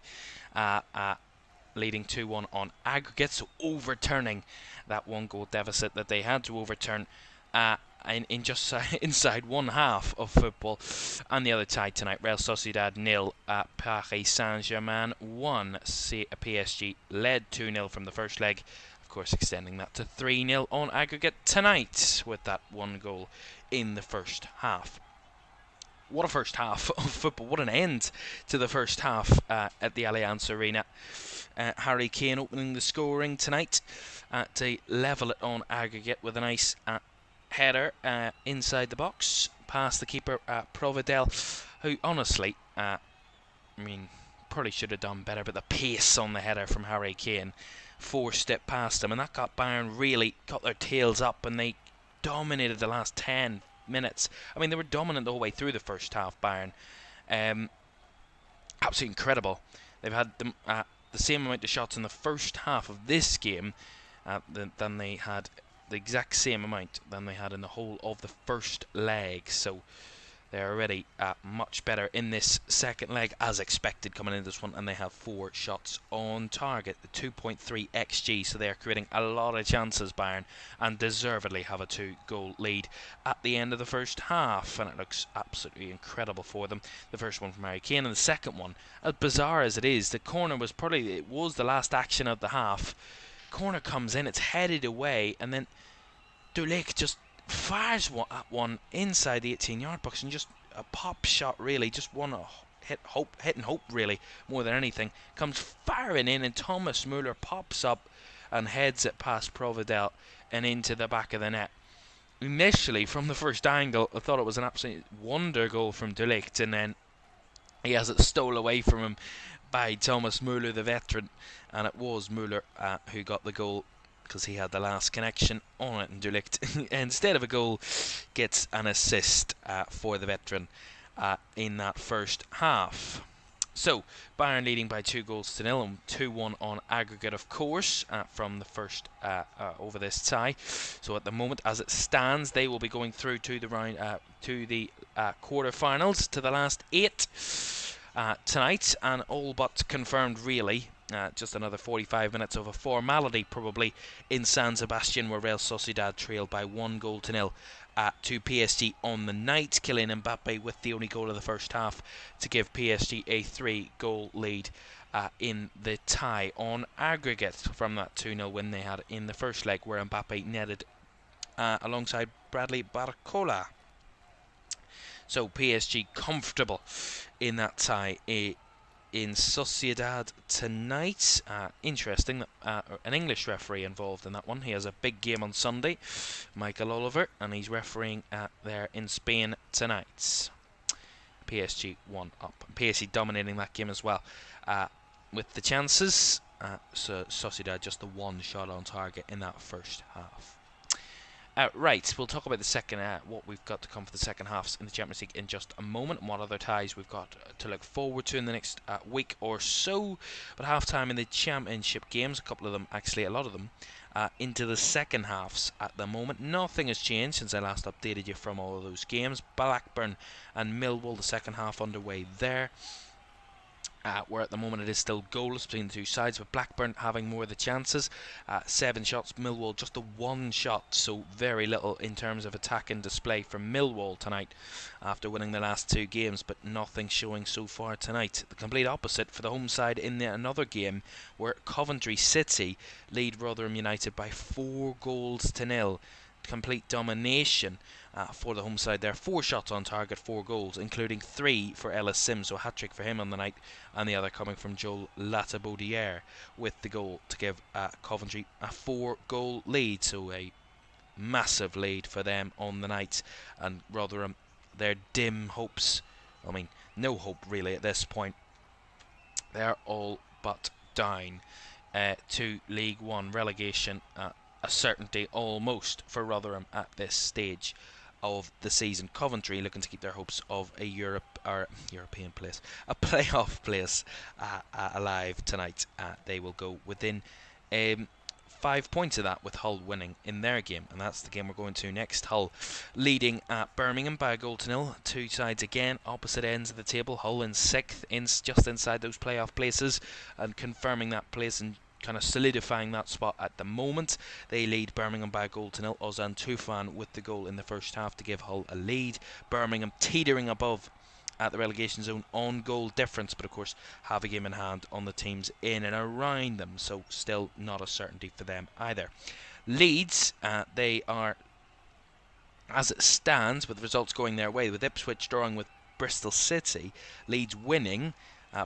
leading 2-1 on aggregate, so overturning that one-goal deficit that they had to overturn in just inside one half of football. And the other tie tonight, Real Sociedad 0 at Paris Saint-Germain 1. PSG led 2-0 from the first leg, of course extending that to 3-0 on aggregate tonight with that one goal in the first half. What a first half of football, what an end to the first half at the Allianz Arena. Harry Kane opening the scoring tonight to level it on aggregate with a nice header inside the box past the keeper Provedel, who honestly probably should have done better, but the pace on the header from Harry Kane forced it past him, and that got Bayern really got their tails up, and they dominated the last 10 minutes. They were dominant the whole way through the first half, Bayern. Absolutely incredible. They've had the same amount of shots in the first half of this game than they had, the exact same amount than they had in the whole of the first leg. So they're already much better in this second leg, as expected coming into this one, and they have 4 shots on target, the 2.3 XG, so they are creating a lot of chances, Bayern, and deservedly have a 2-goal lead at the end of the first half, and it looks absolutely incredible for them. The first one from Harry Kane, and the second one, as bizarre as it is, the corner was the last action of the half. Corner comes in, it's headed away, and then De Ligt just fires one inside the 18-yard box, and just a pop shot, really, just one hit and hope really, more than anything, comes firing in, and Thomas Müller pops up and heads it past Provedel and into the back of the net. Initially, from the first angle, I thought it was an absolute wonder goal from De Ligt, and then he has it stole away from him by Thomas Müller, the veteran, and it was Müller who got the goal because he had the last connection on it, and De Ligt, instead of a goal, gets an assist for the veteran in that first half. So, Bayern leading by 2-0 and 2-1 on aggregate, of course, from the first over this tie. So at the moment, as it stands, they will be going through to the round to the quarter-finals, to the last 8 tonight, and all but confirmed, really. Just another 45 minutes of a formality, probably, in San Sebastian, where Real Sociedad trailed by 1-0 to PSG on the night. Kylian Mbappe with the only goal of the first half to give PSG a 3-goal lead in the tie on aggregate from that 2-0 win they had in the first leg, where Mbappe netted alongside Bradley Barcola. So PSG comfortable in that tie in Sociedad tonight. Interesting that an English referee involved in that one. He has a big game on Sunday, Michael Oliver, and he's refereeing there in Spain tonight. PSG 1 up. PSG dominating that game as well with the chances. So Sociedad just the 1 shot on target in that first half. Right, we'll talk about the second, what we've got to come for the second halves in the Champions League in just a moment, and what other ties we've got to look forward to in the next week or so. But half-time in the Championship games, a lot of them, into the second halves at the moment. Nothing has changed since I last updated you from all of those games. Blackburn and Millwall, the second half underway there. where at the moment it is still goalless between the two sides, with Blackburn having more of the chances. 7 shots, Millwall just the 1 shot, so very little in terms of attack and display from Millwall tonight after winning the last 2 games, but nothing showing so far tonight. The complete opposite for the home side in another game where Coventry City lead Rotherham United by 4 goals to 0. Complete domination for the home side there. 4 shots on target, 4 goals, including 3 for Ellis Sims, so a hat-trick for him on the night, and the other coming from Joel Latabaudiere with the goal to give Coventry a 4-goal lead, so a massive lead for them on the night. And Rotherham, their dim hopes, I mean no hope really at this point, they're all but down to League One relegation. A certainty almost for Rotherham at this stage of the season. Coventry looking to keep their hopes of a European place, a playoff place alive tonight. They will go within 5 points of that with Hull winning in their game, and that's the game we're going to next. Hull leading at Birmingham by a goal to 0. Two sides again, opposite ends of the table. Hull in 6th, just inside those playoff places, and confirming that place and kind of solidifying that spot at the moment. They lead Birmingham by a goal to 0. Ozan Tufan with the goal in the first half to give Hull a lead. Birmingham teetering above at the relegation zone on goal difference, but of course have a game in hand on the teams in and around them, so still not a certainty for them either. Leeds, they are, as it stands, with results going their way, with Ipswich drawing with Bristol City, Leeds winning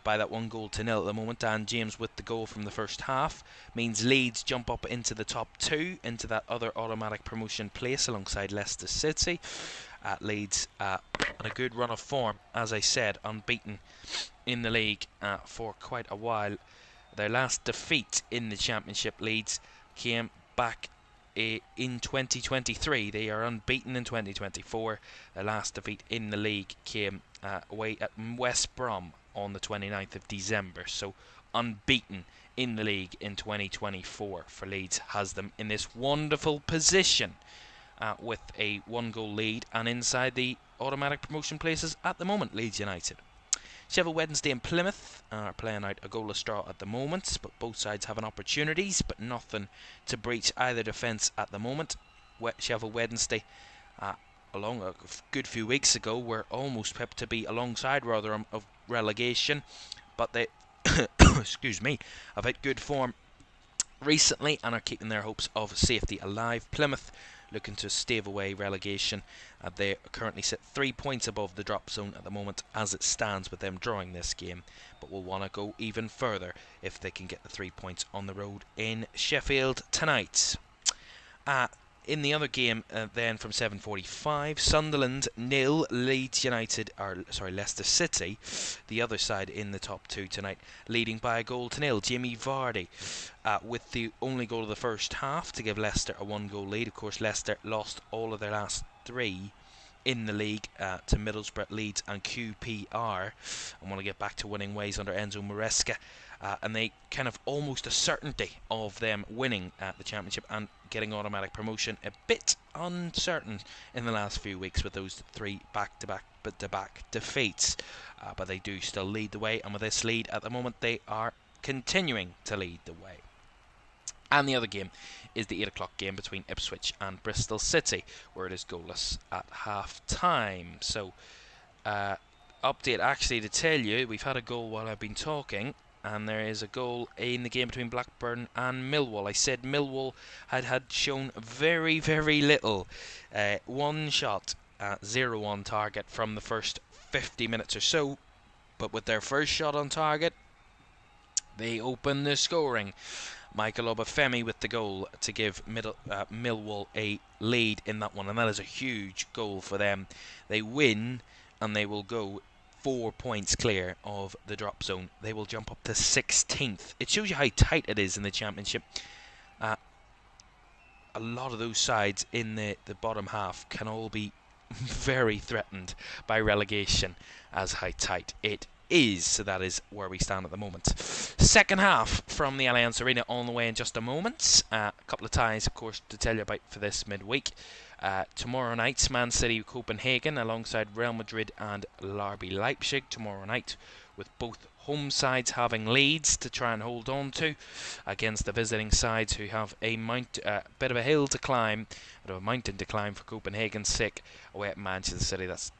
by that 1 goal to 0 at the moment. Dan James with the goal from the first half means Leeds jump up into the top 2, into that other automatic promotion place alongside Leicester City. Leeds on a good run of form, as I said, unbeaten in the league for quite a while. Their last defeat in the Championship, Leeds, came back in 2023. They are unbeaten in 2024. Their last defeat in the league came away at West Brom on the 29th of December, so unbeaten in the league in 2024 for Leeds has them in this wonderful position with a 1-goal lead and inside the automatic promotion places at the moment. Leeds United, Sheffield Wednesday and Plymouth are playing out a goalless draw at the moment, but both sides having opportunities but nothing to breach either defence at the moment. Sheffield Wednesday, along a good few weeks ago, were almost pipped to be alongside Rotherham of relegation, but they excuse me, have had good form recently and are keeping their hopes of safety alive. Plymouth looking to stave away relegation. They currently sit 3 points above the drop zone at the moment as it stands, with them drawing this game, but will want to go even further if they can get the 3 points on the road in Sheffield tonight. In the other game then from 7:45, Sunderland 0, Leeds United, Leicester City, the other side in the top 2 tonight, leading by a goal to 0. Jamie Vardy with the only goal of the first half to give Leicester a 1-goal lead. Of course, Leicester lost all of their last 3 in the league to Middlesbrough, Leeds and QPR, and want to get back to winning ways under Enzo Maresca. And they kind of almost a certainty of them winning the Championship and getting automatic promotion. A bit uncertain in the last few weeks with those 3 back-to-back defeats, but they do still lead the way, and with this lead at the moment they are continuing to lead the way. And the other game is the 8 o'clock game between Ipswich and Bristol City, where it is goalless at half-time. So update actually to tell you, we've had a goal while I've been talking, and there is a goal in the game between Blackburn and Millwall. I said Millwall had shown very, very little. 1 shot, 0 on target from the first 50 minutes or so, but with their first shot on target, they open the scoring. Michael Obafemi with the goal to give Millwall a lead in that one, and that is a huge goal for them. They win and they will go 4 points clear of the drop zone. They will jump up to 16th. It shows you how tight it is in the Championship. A lot of those sides in the bottom half can all be very threatened by relegation, as how tight it is. So that is where we stand at the moment. Second half from the Allianz Arena on the way in just a moment. A couple of ties, of course, to tell you about for this midweek. Tomorrow night, Man City Copenhagen alongside Real Madrid and RB Leipzig tomorrow night, with both home sides having leads to try and hold on to against the visiting sides who have a bit of a hill to climb, a bit of a mountain to climb for Copenhagen's sake away at Manchester City. That's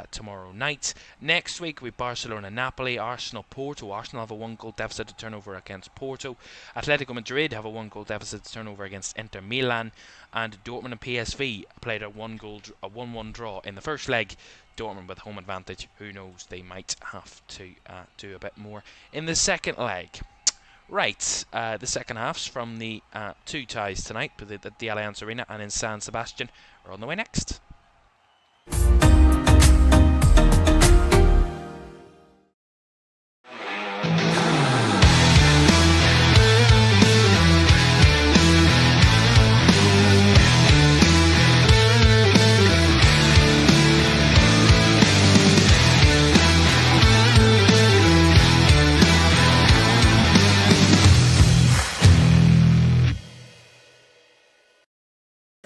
tomorrow night. Next week we've Barcelona, Napoli, Arsenal, Porto. Arsenal have a 1-goal deficit to turnover against Porto. Atletico Madrid have a 1-goal deficit to turnover against Inter Milan, and Dortmund and PSV played a 1-1 draw in the first leg. Dortmund with home advantage. Who knows, they might have to do a bit more in the second leg. Right, the second halves from the two ties tonight at the Allianz Arena and in San Sebastian are on the way next.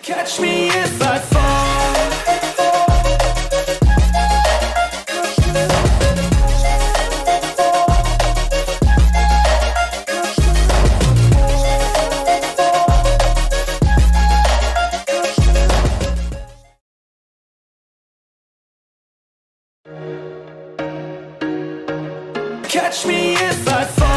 Catch me if I fall. Catch me if I fall.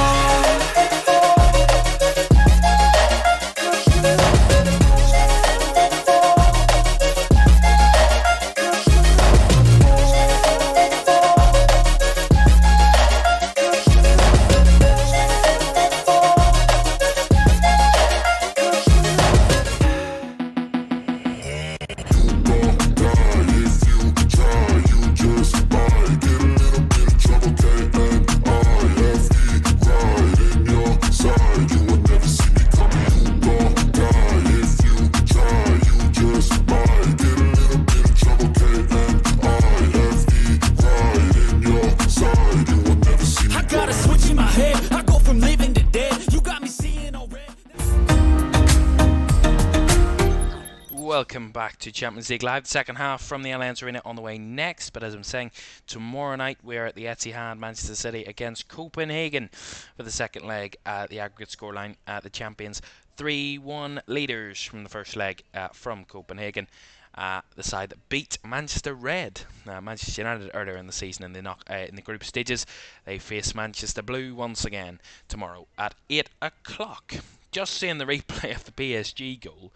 Welcome back to Champions League Live, the second half from the Allianz Arena on the way next. But as I'm saying, tomorrow night we're at the Etihad, Manchester City against Copenhagen for the second leg. The aggregate scoreline, the champions 3-1 leaders from the first leg from Copenhagen. The side that beat Manchester Red, Manchester United, earlier in the season in the group stages. They face Manchester Blue once again tomorrow at 8 o'clock. Just seeing the replay of the PSG goal.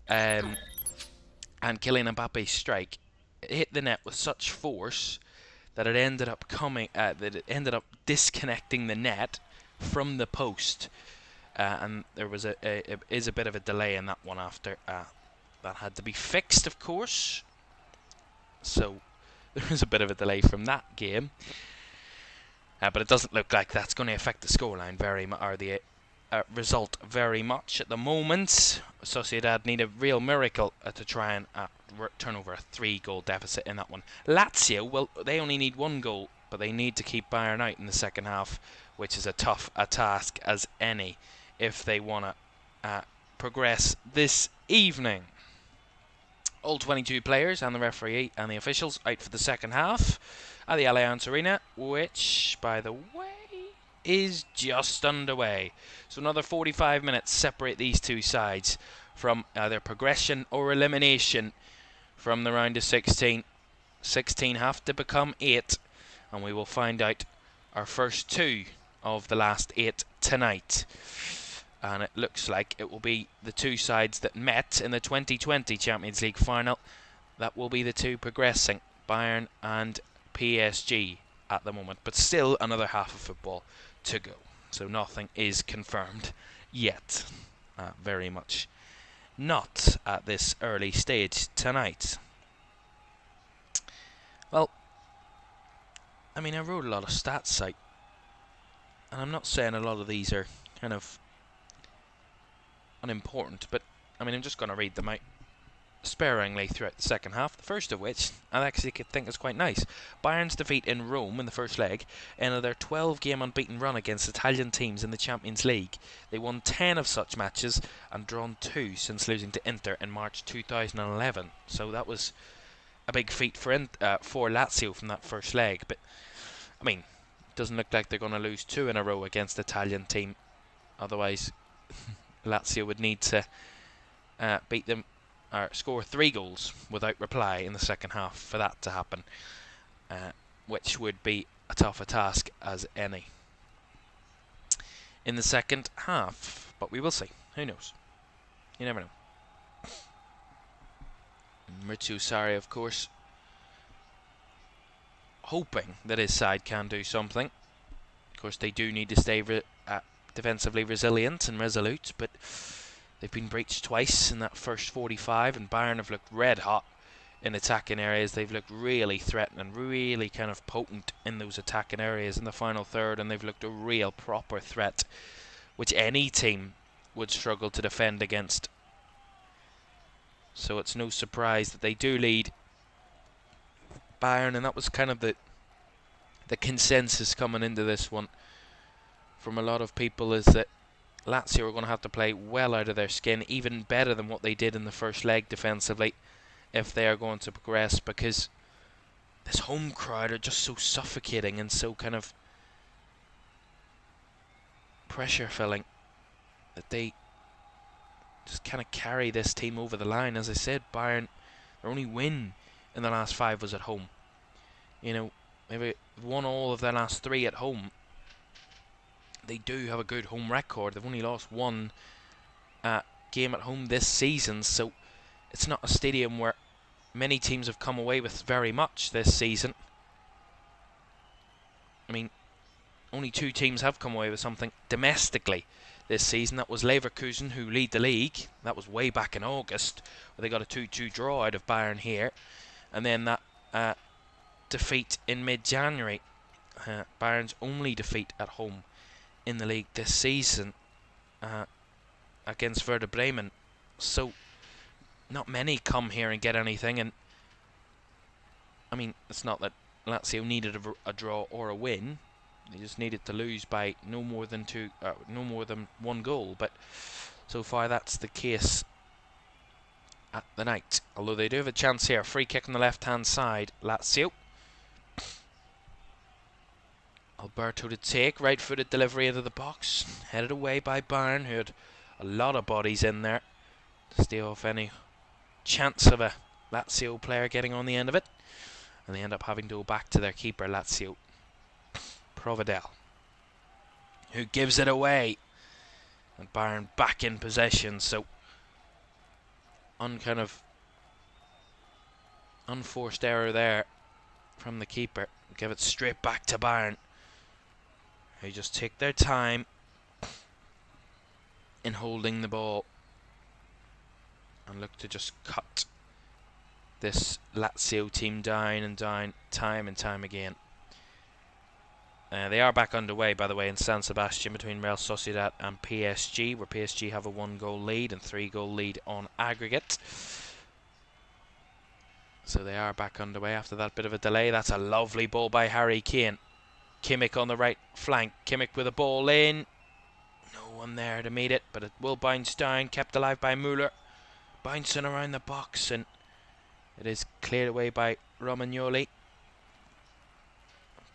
And Kylian Mbappe's strike, it hit the net with such force that it ended up disconnecting the net from the post, and there was a bit of a delay in that one after that had to be fixed, of course. So there was a bit of a delay from that game, but it doesn't look like that's going to affect the scoreline or the result very much at the moment. Sociedad need a real miracle to try and turn over a 3-goal deficit in that one. Lazio, well, they only need 1 goal, but they need to keep Bayern out in the second half, which is a tough task as any if they want to progress this evening. All 22 players and the referee and the officials out for the second half at the Allianz Arena, which, by the way, is just underway. So another 45 minutes separate these two sides from either progression or elimination from the round of 16. 16 have to become 8, and we will find out our first 2 of the last 8 tonight. And it looks like it will be the 2 sides that met in the 2020 Champions League final that will be the 2 progressing, Bayern and PSG at the moment. But still another half of football to go, so nothing is confirmed yet. Very much not at this early stage tonight. Well, I mean, I wrote a lot of stats out, and I'm not saying a lot of these are kind of unimportant, but I mean, I'm just going to read them out sparingly throughout the second half. The first of which I actually think is quite nice. Bayern's defeat in Rome in the first leg ended their 12-game unbeaten run against Italian teams in the Champions League. They won 10 of such matches and drawn 2 since losing to Inter in March 2011. So that was a big feat for Lazio from that first leg. But I mean, Doesn't look like they're going to lose 2 in a row against the Italian team. Otherwise, Lazio would need to beat them or score 3 goals without reply in the second half for that to happen, which would be a tougher task as any in the second half. But we will see. Who knows? You never know. Maurizio Sarri, of course, hoping that his side can do something. Of course, they do need to stay defensively resilient and resolute, but they've been breached twice in that first 45, and Bayern have looked red hot in attacking areas. They've looked really threatening, really kind of potent in those attacking areas in the final third, and they've looked a real proper threat, which any team would struggle to defend against. So it's no surprise that they do lead Bayern, and that was kind of the consensus coming into this one from a lot of people, is that Lazio are going to have to play well out of their skin, even better than what they did in the first leg defensively, if they are going to progress, because this home crowd are just so suffocating and so kind of pressure filling that they just kind of carry this team over the line. As I said, Bayern, their only win in the last 5 was at home. You know, they've won all of their last 3 at home. They do have a good home record. They've only lost 1 game at home this season, so it's not a stadium where many teams have come away with very much this season. I mean, only 2 teams have come away with something domestically this season. That was Leverkusen, who lead the league. That was way back in August, where they got a 2-2 draw out of Bayern here. And then that defeat in mid-January. Bayern's only defeat at home in the league this season against Werder Bremen. So not many come here and get anything, and I mean, it's not that Lazio needed a draw or a win. They just needed to lose by no more than 1 goal. But so far that's the case at the night. Although they do have a chance here. Free kick on the left-hand side. Lazio. Alberto to take. Right-footed delivery into the box. Headed away by Bayern, who had a lot of bodies in there to stay off any chance of a Lazio player getting on the end of it. And they end up having to go back to their keeper, Lazio. Provedel, who gives it away. And Bayern back in possession, so unforced error there from the keeper. Give it straight back to Bayern, who just take their time in holding the ball and look to just cut this Lazio team down and down time and time again. They are back underway, by the way, in San Sebastian between Real Sociedad and PSG, where PSG have a 1-goal lead and 3-goal lead on aggregate. So they are back underway after that bit of a delay. That's a lovely ball by Harry Kane. Kimmich on the right flank. Kimmich with a ball in. No one there to meet it, but it will bounce down. Kept alive by Müller. Bouncing around the box, and it is cleared away by Romagnoli.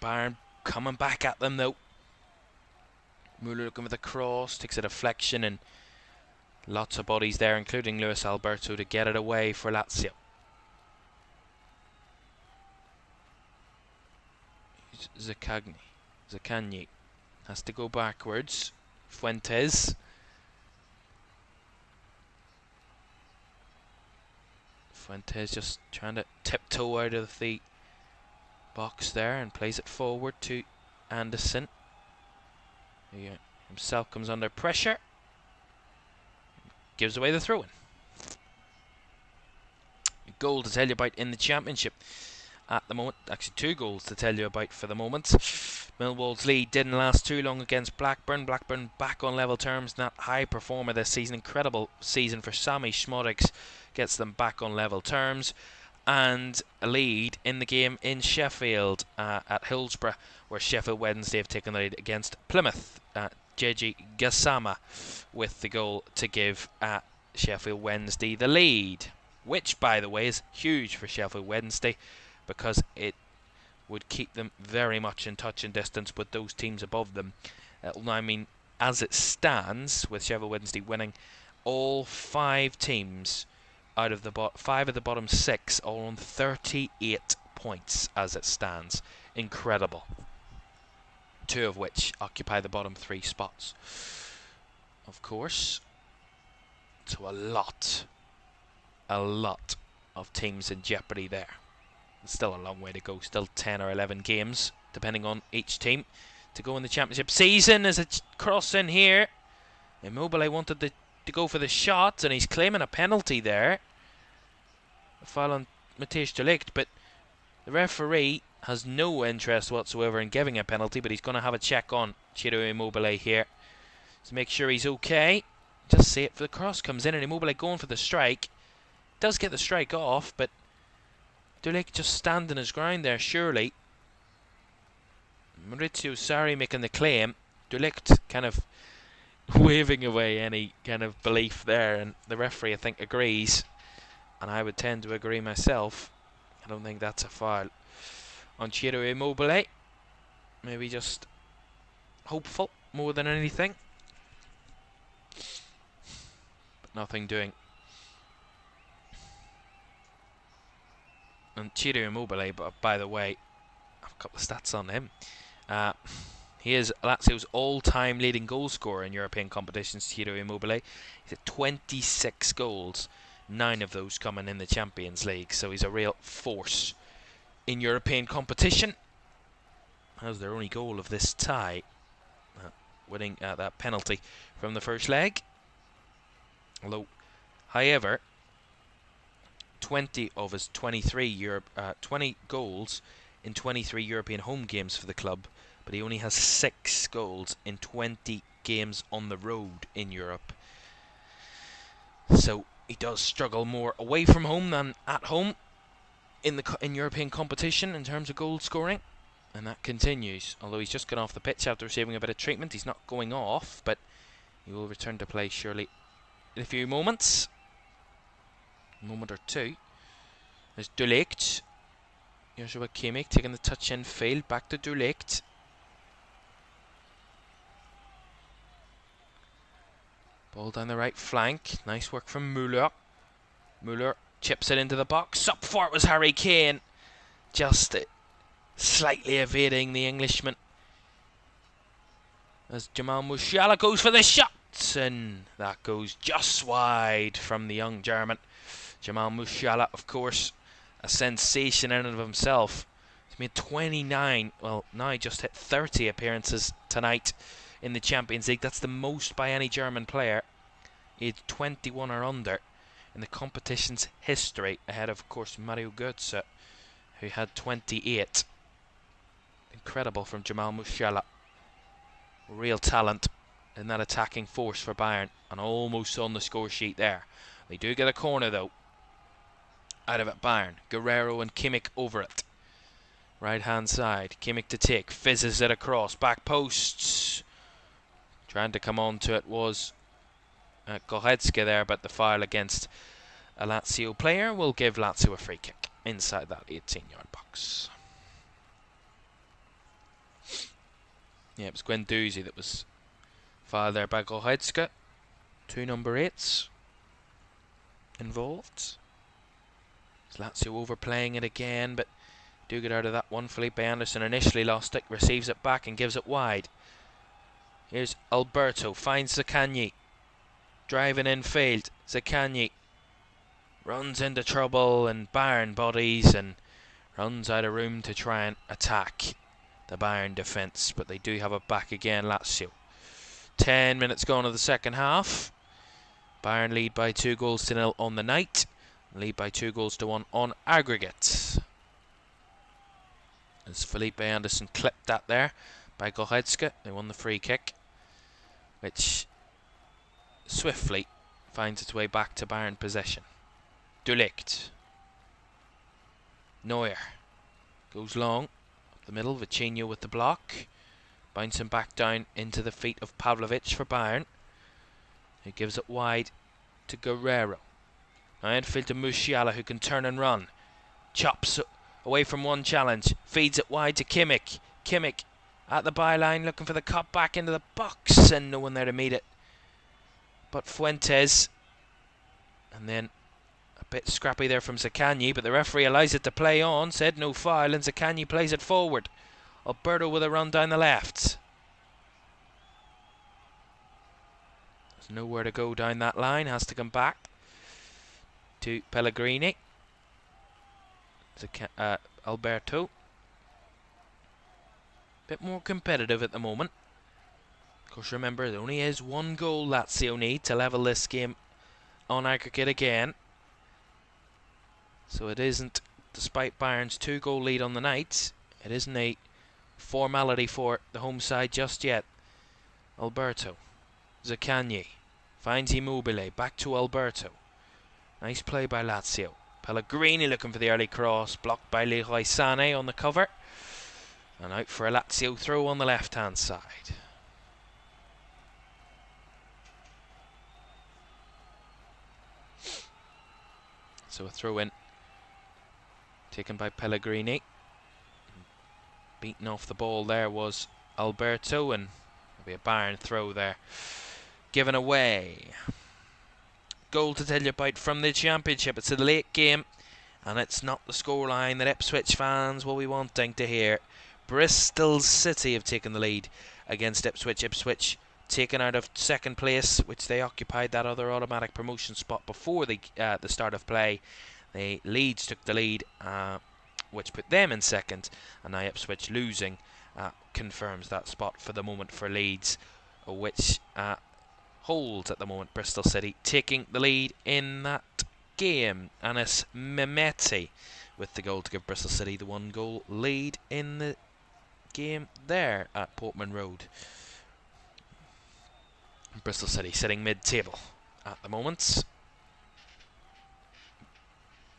Bayern coming back at them though. Müller looking for the cross, takes a deflection, and lots of bodies there, including Luis Alberto, to get it away for Lazio. Zaccagni has to go backwards. Fuentes. Fuentes just trying to tiptoe out of the box there and plays it forward to Anderson. He himself comes under pressure. Gives away the throw-in. A goal to tell you about in the Championship at the moment. Actually 2 goals to tell you about for the moment. Millwall's lead didn't last too long against Blackburn. Blackburn back on level terms. That high performer this season. Incredible season for Sami Szmodics. Gets them back on level terms. And a lead in the game in Sheffield at Hillsborough, where Sheffield Wednesday have taken the lead against Plymouth. Jeji Gassama with the goal to give Sheffield Wednesday the lead, which, by the way, is huge for Sheffield Wednesday because it would keep them very much in touch and distance with those teams above them. I mean, as it stands, with Sheffield Wednesday winning, all 5 teams out of the 5 of the bottom 6 are on 38 points as it stands. Incredible. 2 of which occupy the bottom 3 spots. Of course, so a lot of teams in jeopardy there. Still a long way to go, still 10 or 11 games, depending on each team, to go in the championship season. As a cross in here, Immobile wanted to go for the shot, and he's claiming a penalty there. A foul on Matthijs de Ligt, but the referee has no interest whatsoever in giving a penalty, but he's going to have a check on Ciro Immobile here to make sure he's okay. Just see it for the cross, comes in, and Immobile going for the strike. Does get the strike off, but de Ligt just standing his ground there, surely. Maurizio Sarri making the claim. De Ligt kind of waving away any kind of belief there, and the referee, I think, agrees. And I would tend to agree myself. I don't think that's a foul on Ciro Immobile. Maybe just hopeful more than anything. But nothing doing. And Ciro Immobile, but by the way, I've got the stats on him. He is Lazio's all-time leading goal scorer in European competitions, Ciro Immobile. He's at 26 goals, 9 of those coming in the Champions League. So he's a real force in European competition. That was their only goal of this tie, winning that penalty from the first leg. Although, however, 20 of his 20 goals in 23 European home games for the club, but he only has 6 goals in 20 games on the road in Europe. So he does struggle more away from home than at home in European competition in terms of goal scoring, and that continues. Although he's just gone off the pitch after receiving a bit of treatment, he's not going off, but he will return to play surely in a few moments. Moment or two. There's de Ligt. Joshua Kimmich taking the touch in field. Back to de Ligt. Ball down the right flank. Nice work from Müller. Müller chips it into the box. Up for it was Harry Kane. Just slightly evading the Englishman. As Jamal Musiala goes for the shot. And that goes just wide from the young German. Jamal Musiala, of course, a sensation in and of himself. He's made 29, well, now he just hit 30 appearances tonight in the Champions League. That's the most by any German player. He's 21 or under in the competition's history, ahead of course, Mario Götze, who had 28. Incredible from Jamal Musiala. Real talent in that attacking force for Bayern, and almost on the score sheet there. They do get a corner, though. Out of it, Bayern. Guerrero and Kimmich over it. Right hand side. Kimmich to take. Fizzes it across. Back posts. Trying to come on to it was Goretzka there, but the foul against a Lazio player will give Lazio a free kick inside that 18-yard box. Yeah, it was Guendouzi that was fouled there by Goretzka. 2 number 8s involved. Lazio overplaying it again, but do get out of that one. Felipe Anderson initially lost it, receives it back and gives it wide. Here's Alberto, finds Zaccagni. Driving in field. Zaccagni runs into trouble and Bayern bodies and runs out of room to try and attack the Bayern defence, but they do have it back again, Lazio. 10 minutes gone of the second half. Bayern lead by 2-0 on the night. Lead by 2-1 on aggregate. As Felipe Anderson clipped that there by Goretzka, they won the free kick, which swiftly finds its way back to Bayern possession. De Ligt. Neuer goes long up the middle. Vitinho with the block, bouncing back down into the feet of Pavlovic for Bayern, who gives it wide to Guerrero. Now infield to Musiala, who can turn and run. Chops away from one challenge, feeds it wide to Kimmich. Kimmich at the byline looking for the cut back into the box, and no one there to meet it but Fuentes. And then a bit scrappy there from Zaccagni, but the referee allows it to play on, said no foul, and Zaccagni plays it forward. Alberto with a run down the left. There's nowhere to go down that line, has to come back to Pellegrini. Alberto. Bit more competitive at the moment. Of course, remember, there only is one goal Lazio need to level this game on aggregate again. So it isn't, despite Bayern's 2-goal lead on the night, it isn't a formality for the home side just yet. Alberto. Zaccagni finds Immobile. Back to Alberto. Nice play by Lazio. Pellegrini looking for the early cross. Blocked by Leroy Sané on the cover. And out for a Lazio throw on the left-hand side. So a throw in taken by Pellegrini. Beaten off the ball there was Alberto, and there'll be a Bayern throw there. Given away. Goal to tell you about from the Championship. It's a late game, and it's not the scoreline that Ipswich fans will be wanting to hear. Bristol City have taken the lead against Ipswich. Ipswich taken out of second place, which they occupied that other automatic promotion spot before the start of play. The Leeds took the lead, which put them in second, and now Ipswich losing confirms that spot for the moment for Leeds, which holds at the moment Bristol City taking the lead in that game. Anis Mehmeti with the goal to give Bristol City the 1-goal lead in the game there at Portman Road. Bristol City sitting mid-table at the moment.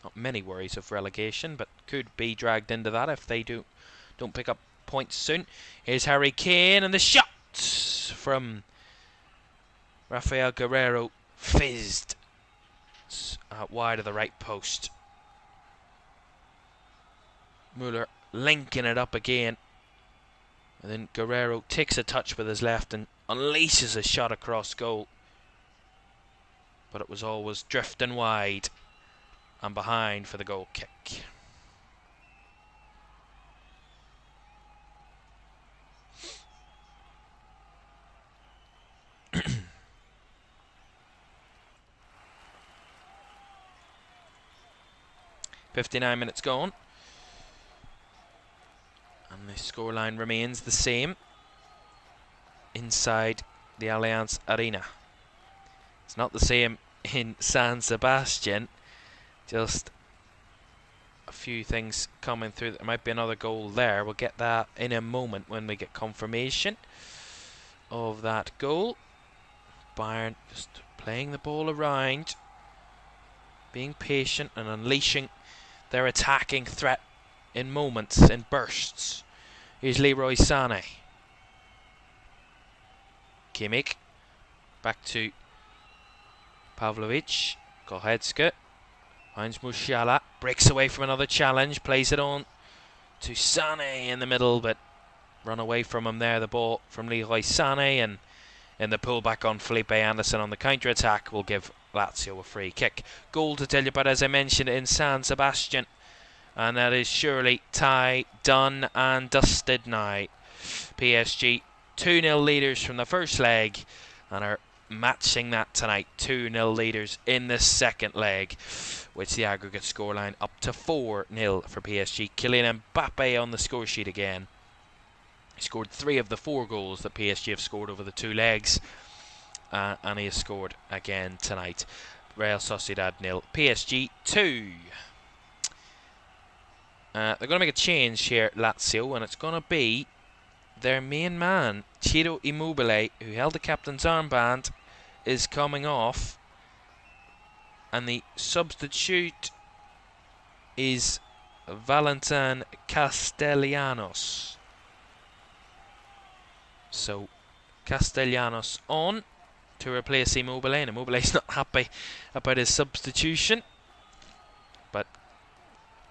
Not many worries of relegation, but could be dragged into that if they don't pick up points soon. Here's Harry Kane, and the shot from Rafael Guerreiro fizzed out wide of the right post. Muller linking it up again, and then Guerreiro takes a touch with his left and unleashes a shot across goal, but it was always drifting wide and behind for the goal kick. .59 minutes gone, and the scoreline remains the same inside the Allianz Arena. It's not the same in San Sebastian, just a few things coming through. There might be another goal there. We'll get that in a moment when we get confirmation of that goal. Bayern just playing the ball around, being patient and unleashing their attacking threat in moments, in bursts. Here's Leroy Sané. Kimmich. Back to Pavlovic. Goretzka. Finds Musiala. Breaks away from another challenge. Plays it on to Sané in the middle, but run away from him there. The ball from Leroy Sané, and in the pullback on Felipe Anderson on the counter-attack will give Lazio a free kick. Goal to tell you about, as I mentioned, in San Sebastian, and that is surely tie done and dusted now. PSG 2-0 leaders from the first leg and are matching that tonight. 2-0 leaders in the second leg, which the aggregate scoreline up to 4-0 for PSG. Kylian Mbappe on the score sheet again. He scored 3 of the 4 goals that PSG have scored over the 2 legs, and he has scored again tonight. Real Sociedad 0, PSG 2. They're going to make a change here, Lazio, and it's going to be their main man, Ciro Immobile, who held the captain's armband, is coming off, and the substitute is Valentin Castellanos. So Castellanos on to replace Immobile, and Immobile's not happy about his substitution, but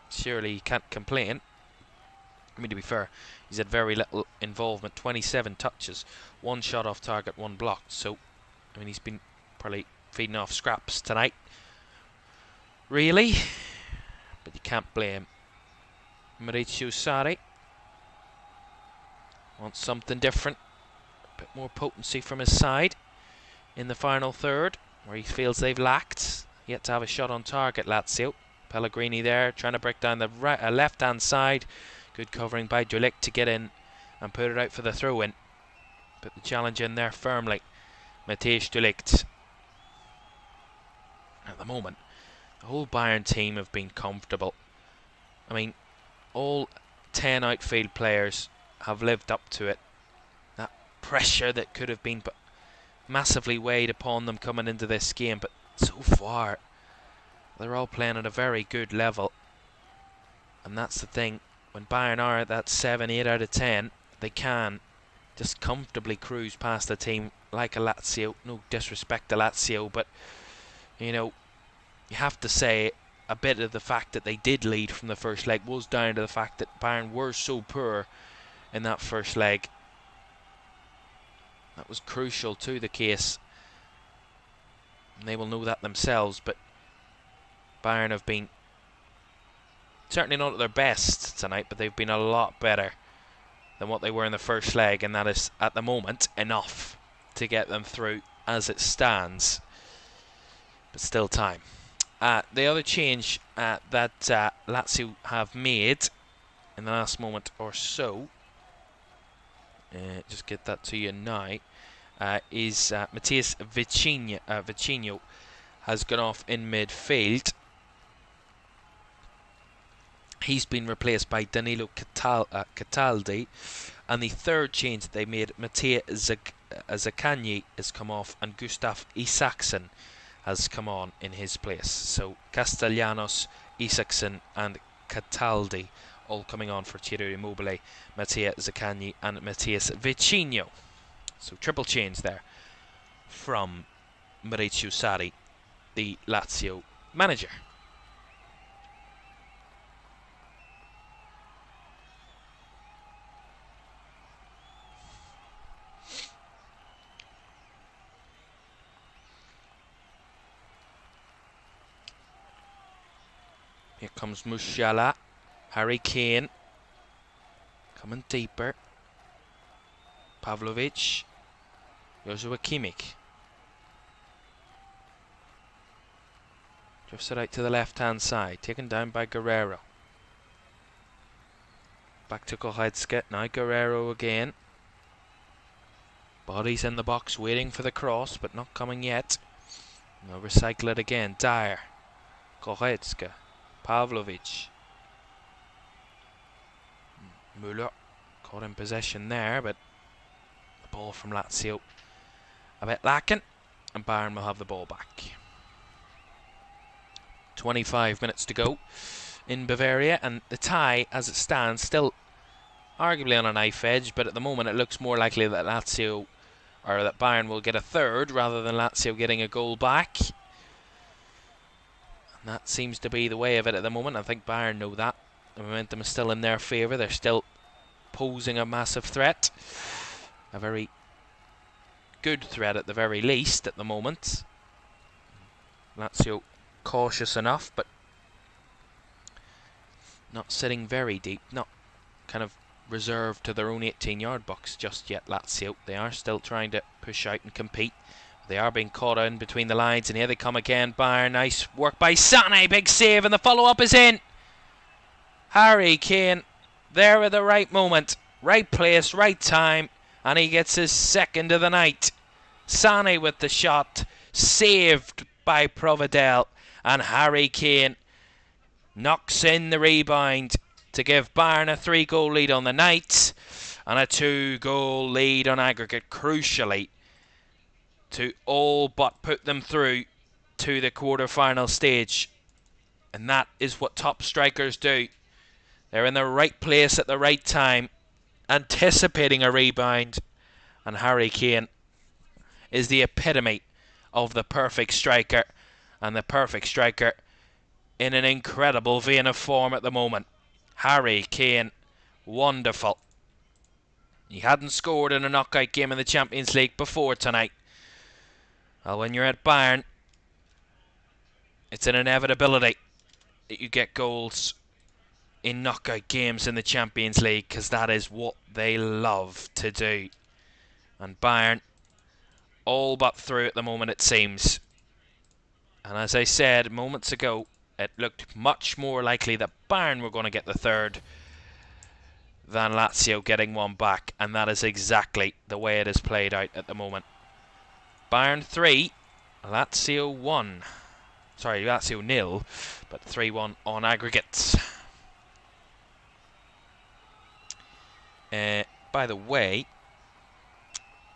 surely he can't complain. I mean, to be fair, he's had very little involvement. 27 touches, 1 shot off target, 1 blocked. So, I mean, he's been probably feeding off scraps tonight. Really? But you can't blame Maurizio Sarri. Wants something different. A bit more potency from his side in the final third, where he feels they've lacked. Yet to have a shot on target, Lazio. Pellegrini there, trying to break down the left-hand side. Good covering by De Ligt to get in and put it out for the throw-in. Put the challenge in there firmly. Matthijs De Ligt. At the moment, the whole Bayern team have been comfortable. I mean, all 10 outfield players have lived up to it. That pressure that could have been massively weighed upon them coming into this game, but so far they're all playing at a very good level. And that's the thing, when Bayern are at that 7, 8 out of 10, they can just comfortably cruise past a team like a Lazio. No disrespect to Lazio, but you know, you have to say a bit of the fact that they did lead from the first leg was down to the fact that Bayern were so poor in that first leg. That was crucial to the case, and they will know that themselves. But Bayern have been certainly not at their best tonight, but they've been a lot better than what they were in the first leg, and that is at the moment enough to get them through as it stands. But still time. The other change that Lazio have made in the last moment or so, just get that to you now, is Matthias Vicinho has gone off in midfield. He's been replaced by Danilo Cataldi, and the third change that they made, Mattia Zaccagni has come off, and Gustav Isaksson has come on in his place. So Castellanos, Isaksson and Cataldi all coming on for Ciro Immobile, Mattia Zaccagni and Matthias Vicinho. So triple change there from Maurizio Sarri, the Lazio manager. Here comes Musiala, Harry Kane, coming deeper, Pavlovic, Joshua Kimmich. Drifts it out to the left-hand side, taken down by Guerrero. Back to Goretzka, now Guerrero again. Bodies in the box waiting for the cross, but not coming yet. Now recycle it again, Dyer, Goretzka. Pavlovic. Müller caught in possession there, but the ball from Lazio a bit lacking, and Bayern will have the ball back. 25 minutes to go in Bavaria, and the tie as it stands still arguably on a knife edge, but at the moment it looks more likely that Lazio, or that Bayern will get a third rather than Lazio getting a goal back. That seems to be the way of it at the moment. I think Bayern know that. The momentum is still in their favour. They're still posing a massive threat. A very good threat at the very least at the moment. Lazio cautious enough, but not sitting very deep. Not kind of reserved to their own 18-yard box just yet, Lazio. They are still trying to push out and compete. They are being caught in between the lines, and here they come again. Bayern, nice work by Sané, big save, and the follow-up is in. Harry Kane, there at the right moment, right place, right time, and he gets his second of the night. Sané with the shot, saved by Provedel, and Harry Kane knocks in the rebound to give Bayern a 3-goal lead on the night, and a 2-goal lead on aggregate, crucially, to all but put them through to the quarter-final stage. And that is what top strikers do. They're in the right place at the right time, anticipating a rebound. And Harry Kane is the epitome of the perfect striker. And the perfect striker in an incredible vein of form at the moment. Harry Kane, wonderful. He hadn't scored in a knockout game in the Champions League before tonight. Well, when you're at Bayern, it's an inevitability that you get goals in knockout games in the Champions League, because that is what they love to do. And Bayern, all but through at the moment, it seems. And as I said moments ago, it looked much more likely that Bayern were going to get the third than Lazio getting one back, and that is exactly the way it has played out at the moment. Bayern 3, Lazio 1. Sorry, Lazio 0, but 3-1 on aggregates. By the way,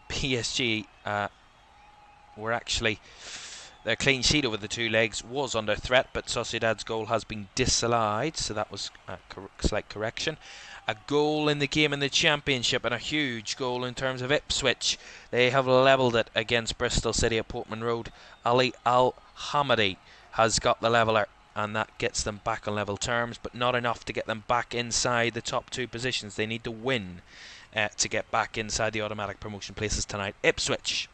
PSG were actually... Their clean sheet over the two legs was under threat, but Sociedad's goal has been disallowed, so that was a slight correction. A goal in the game in the Championship, and a huge goal in terms of Ipswich. They have levelled it against Bristol City at Portman Road. Ali Al-Hamadi has got the leveller, and that gets them back on level terms, but not enough to get them back inside the top two positions. They need to win to get back inside the automatic promotion places tonight. Ipswich.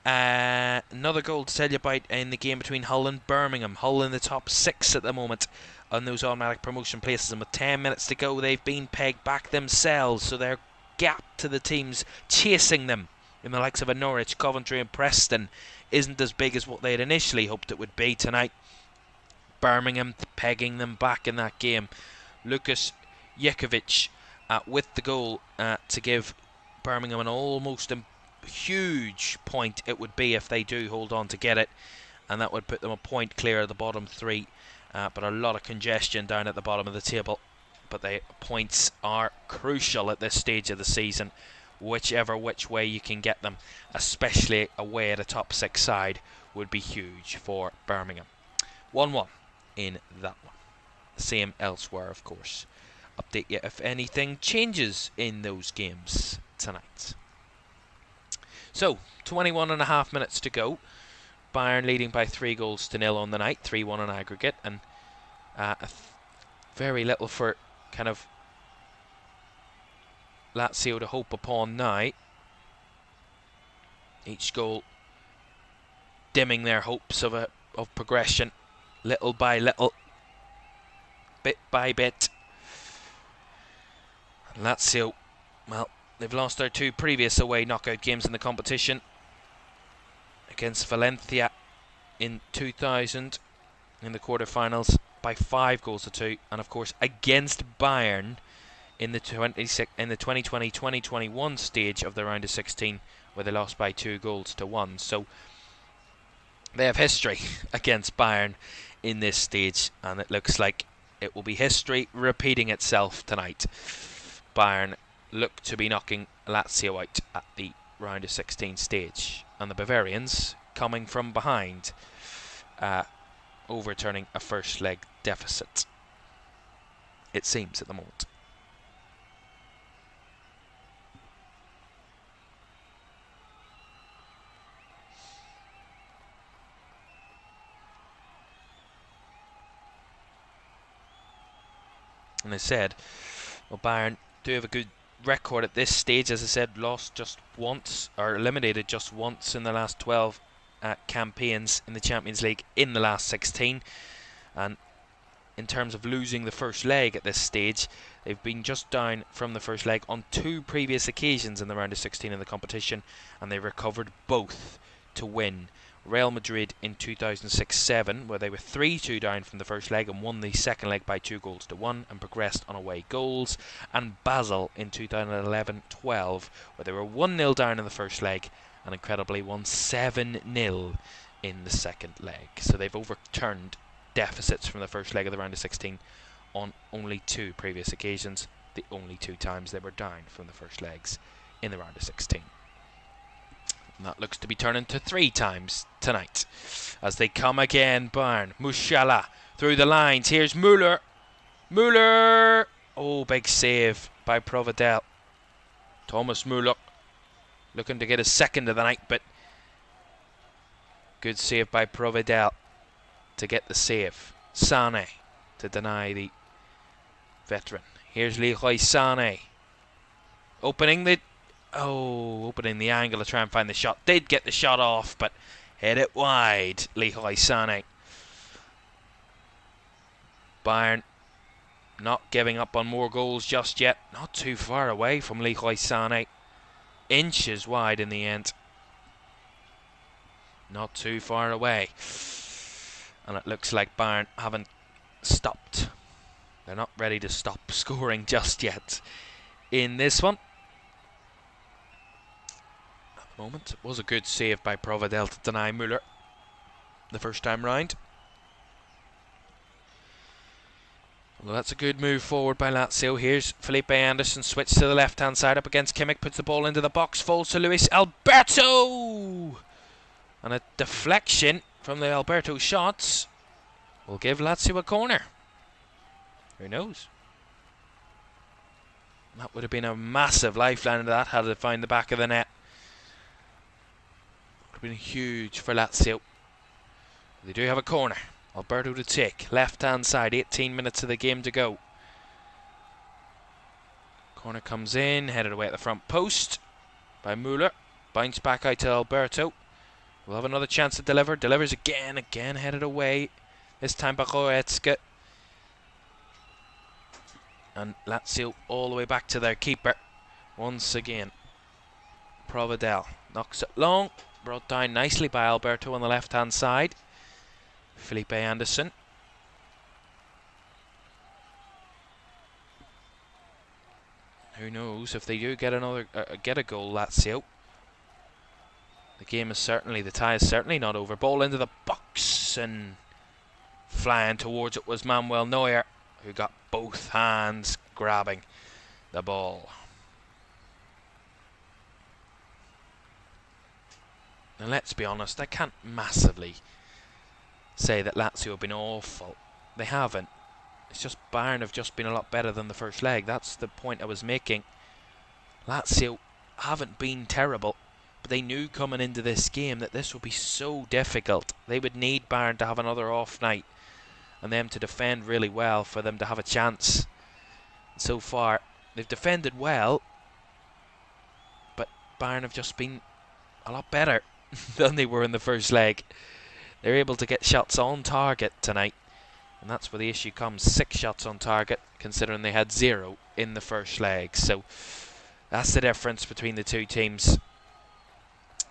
Another goal to tell you about in the game between Hull and Birmingham. Hull in the top 6 at the moment on those automatic promotion places, and with 10 minutes to go they've been pegged back themselves, so their gap to the teams chasing them in the likes of a Norwich, Coventry and Preston isn't as big as what they had initially hoped it would be tonight. Birmingham pegging them back in that game. Lukas Jekovic with the goal to give Birmingham an almost huge point it would be if they do hold on to get it, and that would put them a point clear of the bottom 3, but a lot of congestion down at the bottom of the table. But the points are crucial at this stage of the season, which way you can get them, especially away at a top 6 side, would be huge for Birmingham. 1-1 in that one. Same elsewhere, of course. Update you if anything changes in those games tonight. So, 21.5 minutes to go. Bayern leading by 3-0 on the night, 3-1 on aggregate, and very little for kind of Lazio to hope upon now. Each goal dimming their hopes of progression, little by little, bit by bit. And Lazio, well, they've lost their 2 previous away knockout games in the competition, against Valencia in 2000 in the quarterfinals by 5-2, and of course against Bayern in the 2020-2021 stage of the round of 16, where they lost by 2-1. So they have history against Bayern in this stage, and it looks like it will be history repeating itself tonight. Bayern look to be knocking Lazio out at the round of 16 stage, and the Bavarians coming from behind, overturning a first leg deficit, it seems, at the moment. And I said, well, Bayern do have a good record at this stage. As I said, lost just once, or eliminated just once in the last 12 campaigns in the Champions League in the last 16. And in terms of losing the first leg at this stage, they've been just down from the first leg on 2 previous occasions in the round of 16 in the competition, and they recovered both to win. Real Madrid in 2006-07, where they were 3-2 down from the first leg and won the second leg by 2-1 and progressed on away goals. And Basel in 2011-12, where they were 1-0 down in the first leg and incredibly won 7-0 in the second leg. So they've overturned deficits from the first leg of the round of 16 on only 2 previous occasions, the only 2 times they were down from the first legs in the round of 16. And that looks to be turning to 3 times tonight as they come again. Bayern, Musiala through the lines. Here's Müller. Oh, big save by Provedel. Thomas Müller looking to get his second of the night, but good save by Provedel to get the save. Sané to deny the veteran. Here's Leroy Sané. Opening the angle to try and find the shot. Did get the shot off, but hit it wide. Leroy Sané. Bayern not giving up on more goals just yet. Not too far away from Leroy Sané. Inches wide in the end. Not too far away. And it looks like Bayern haven't stopped. They're not ready to stop scoring just yet in this one. At the moment, it was a good save by Provedel to deny Müller the first time round. Well, that's a good move forward by Lazio. Here's Felipe Anderson, switch to the left-hand side up against Kimmich, puts the ball into the box, falls to Luis Alberto! And a deflection from the Alberto shots will give Lazio a corner. Who knows? That would have been a massive lifeline to that, had it found the back of the net. Would have been huge for Lazio. They do have a corner. Alberto to take, left-hand side, 18 minutes of the game to go. Corner comes in, headed away at the front post by Müller. Bounce back out to Alberto. We'll have another chance to deliver. Delivers again headed away. This time by Goretzka. And Lazio all the way back to their keeper. Once again, Provedel knocks it long. Brought down nicely by Alberto on the left-hand side. Felipe Anderson. Who knows if they do get a goal, Lazio. The tie is certainly not over. Ball into the box, and flying towards it was Manuel Neuer, who got both hands grabbing the ball. And let's be honest, I can't massively say that Lazio have been awful. They haven't. It's just Bayern have just been a lot better than the first leg. That's the point I was making. Lazio haven't been terrible, but they knew coming into this game that this would be so difficult. They would need Bayern to have another off night and them to defend really well for them to have a chance. So far, they've defended well, but Bayern have just been a lot better than they were in the first leg. They're able to get shots on target tonight, and that's where the issue comes. 6 shots on target, considering they had 0 in the first leg. So that's the difference between the two teams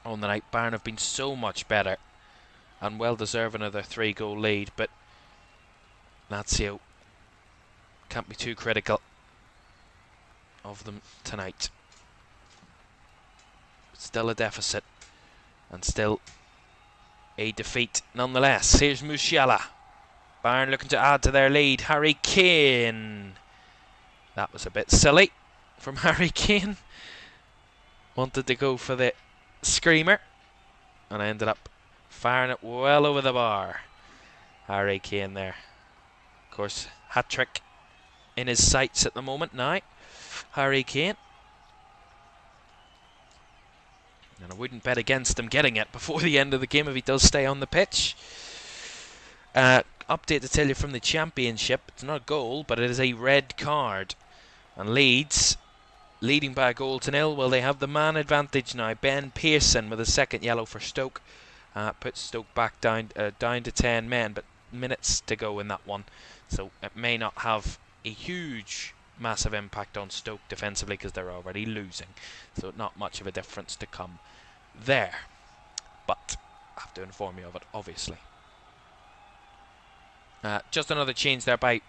on the night. Bayern have been so much better and well deserving of their 3-goal lead, but Lazio can't be too critical of them tonight. Still a deficit, and still a defeat nonetheless. Here's Musiala. Bayern looking to add to their lead. Harry Kane. That was a bit silly from Harry Kane. Wanted to go for the screamer and ended up firing it well over the bar. Harry Kane there. Of course, hat-trick in his sights at the moment now. Harry Kane. And I wouldn't bet against him getting it before the end of the game if he does stay on the pitch. Update to tell you from the Championship. It's not a goal, but it is a red card. And Leeds, leading by a goal to 0. Well, they have the man advantage now. Ben Pearson with a second yellow for Stoke. Puts Stoke back down to 10 men, but minutes to go in that one. So it may not have a huge, massive impact on Stoke defensively because they're already losing. So not much of a difference to come there. But I have to inform you of it, obviously. Just another change there by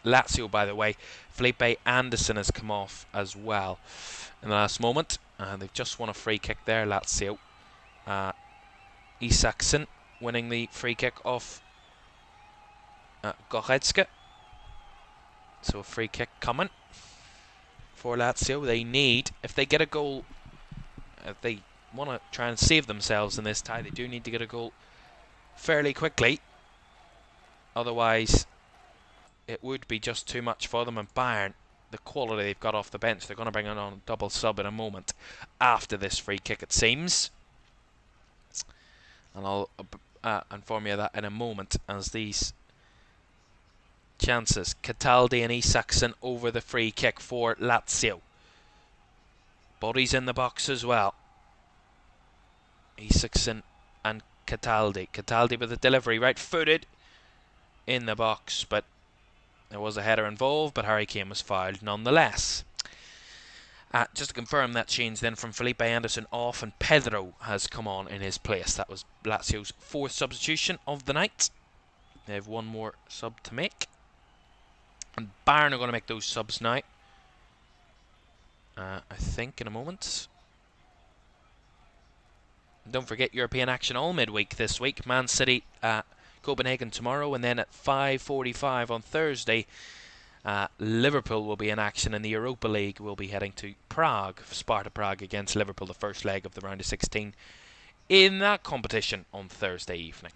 Lazio, by the way. Felipe Anderson has come off as well in the last moment. They've just won a free kick there, Lazio. Isaacson winning the free kick off Goretzka. So a free kick coming for Lazio. They need, if they get a goal, if they want to try and save themselves in this tie, they do need to get a goal fairly quickly. Otherwise, it would be just too much for them. And Bayern, the quality they've got off the bench, they're going to bring on a double sub in a moment after this free kick, it seems. And inform you of that in a moment, as these chances. Cataldi and Isaksen over the free kick for Lazio. Bodies in the box as well. Isaksen and Cataldi. Cataldi with the delivery, right-footed in the box, but there was a header involved, but Harry Kane was fouled nonetheless. Just to confirm that change then from Felipe Anderson off, and Pedro has come on in his place. That was Lazio's 4th substitution of the night. They have one more sub to make. And Bayern are going to make those subs now. I think in a moment. Don't forget European action all midweek this week. Man City Copenhagen tomorrow, and then at 5:45 on Thursday, Liverpool will be in action in the Europa League. We'll be heading to Prague, Sparta Prague against Liverpool, the first leg of the round of 16 in that competition on Thursday evening.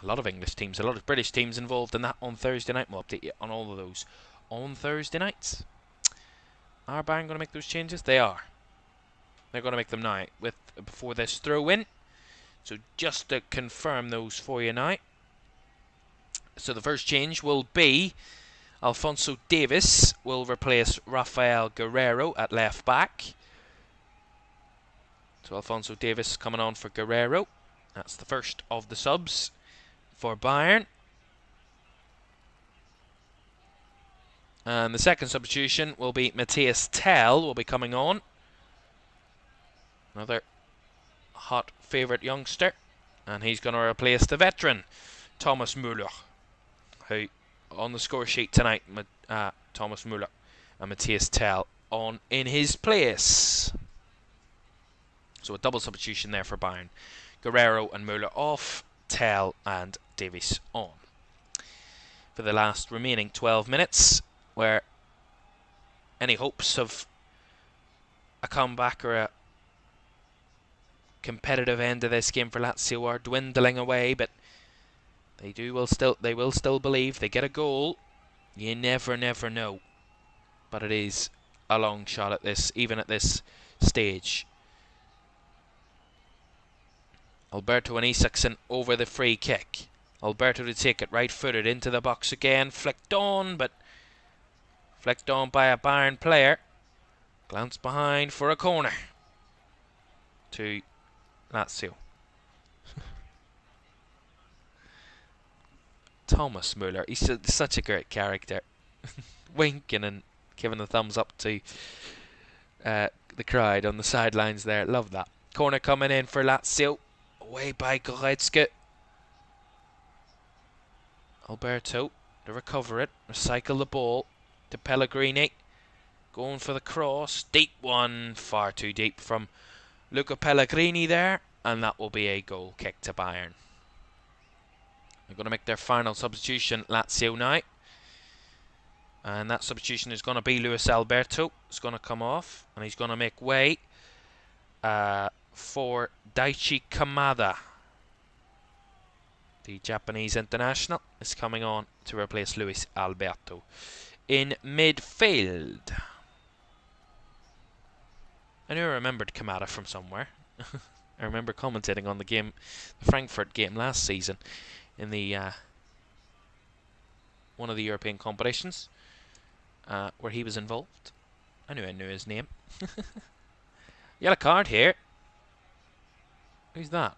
A lot of English teams, a lot of British teams involved in that on Thursday night. We'll update you on all of those on Thursday nights. Are Bayern going to make those changes? They are. They're going to make them now before this throw in. So just to confirm those for you now. So the first change will be Alphonso Davies will replace Rafael Guerreiro at left back. So Alphonso Davies coming on for Guerreiro. That's the first of the subs for Bayern. And the second substitution will be Matthias Tell will be coming on. Another hot favourite youngster. And he's going to replace the veteran, Thomas Müller, who on the score sheet tonight, Thomas Müller and Matthias Tell on in his place. So a double substitution there for Bayern. Guerreiro and Müller off, Tell and Davies on. For the last remaining 12 minutes, where any hopes of a comeback or a competitive end of this game for Lazio are dwindling away, but they will still believe. They get a goal, you never know. But it is a long shot at this, even at this stage. Alberto and Isaksen over the free kick. Alberto to take it right-footed into the box again, flicked on by a Bayern player. Glance behind for a corner to Lazio. Thomas Müller, he's such a great character. Winking and giving the thumbs up to the crowd on the sidelines there. Love that. Corner coming in for Lazio. Away by Goretzka. Alberto to recover it. Recycle the ball to Pellegrini. Going for the cross. Deep one. Far too deep from Luca Pellegrini there. And that will be a goal kick to Bayern. They're going to make their final substitution, Lazio now. And that substitution is going to be Luis Alberto. It's going to come off. And he's going to make way for Daichi Kamada. The Japanese international is coming on to replace Luis Alberto in midfield. I knew I remembered Kamada from somewhere. I remember commentating on the game, the Frankfurt game last season, in the one of the European competitions where he was involved. I knew his name. Yellow card here. Who's that?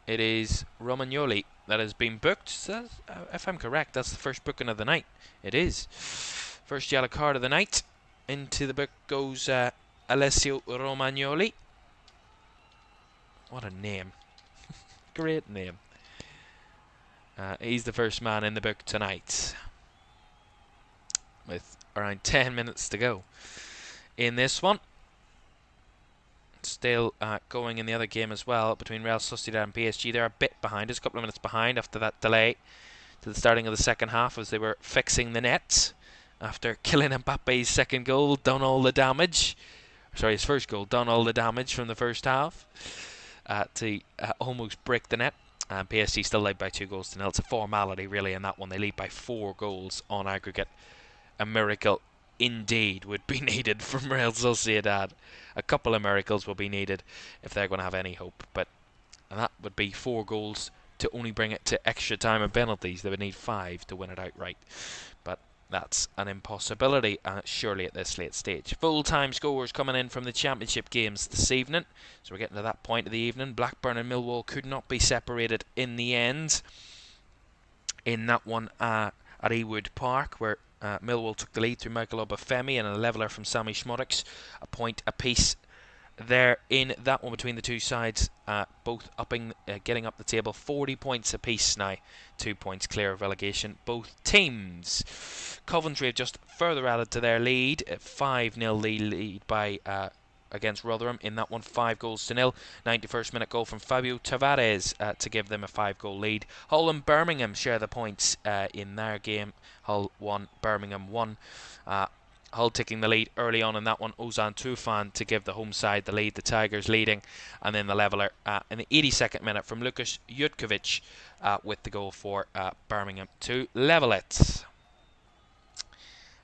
It is Romagnoli that has been booked. So, if I'm correct, that's the first booking of the night. It is. First yellow card of the night. Into the book goes Alessio Romagnoli. What a name. Great name. He's the first man in the book tonight, with around 10 minutes to go in this one. Still going in the other game as well between Real Sociedad and PSG. They're a bit behind, just a couple of minutes behind after that delay to the starting of the second half, as they were fixing the net after Kylian Mbappe's second goal done all the damage. Sorry, his first goal done all the damage from the first half to almost break the net. And PSG still lead by 2-0. It's a formality really in that one. They lead by 4 goals on aggregate. A miracle indeed would be needed from Real Sociedad. A couple of miracles will be needed if they're going to have any hope. But and that would be 4 goals to only bring it to extra time and penalties. They would need 5 to win it outright, but that's an impossibility, surely at this late stage. Full-time scores coming in from the championship games this evening. So we're getting to that point of the evening. Blackburn and Millwall could not be separated in the end. In that one at Ewood Park, where Millwall took the lead through Michael Obafemi and a leveller from Sammy Schmodics. A point apiece there in that one between the two sides, both getting up the table, 40 points apiece now, 2 points clear of relegation, both teams. Coventry have just further added to their lead, a 5-0 lead by against Rotherham in that one, 5-0. 91st minute goal from Fabio Tavares to give them a 5-goal lead. Hull and Birmingham share the points in their game. Hull 1, Birmingham 1. Hull taking the lead early on in that one. Ozan Tufan to give the home side the lead. The Tigers leading, and then the leveller in the 82nd minute from Lukas Jutkovic with the goal for Birmingham to level it.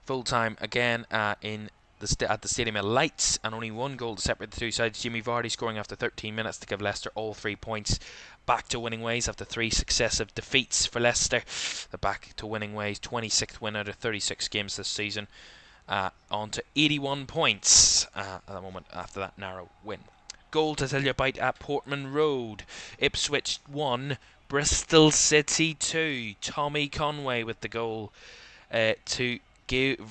Full time again at the Stadium of Lights, and only 1 goal to separate the two sides. Jimmy Vardy scoring after 13 minutes to give Leicester all 3 points. Back to winning ways after 3 successive defeats for Leicester. They're back to winning ways, 26th win out of 36 games this season. On to 81 points at the moment after that narrow win. Goal to tell you about at Portman Road. Ipswich 1, Bristol City 2. Tommy Conway with the goal to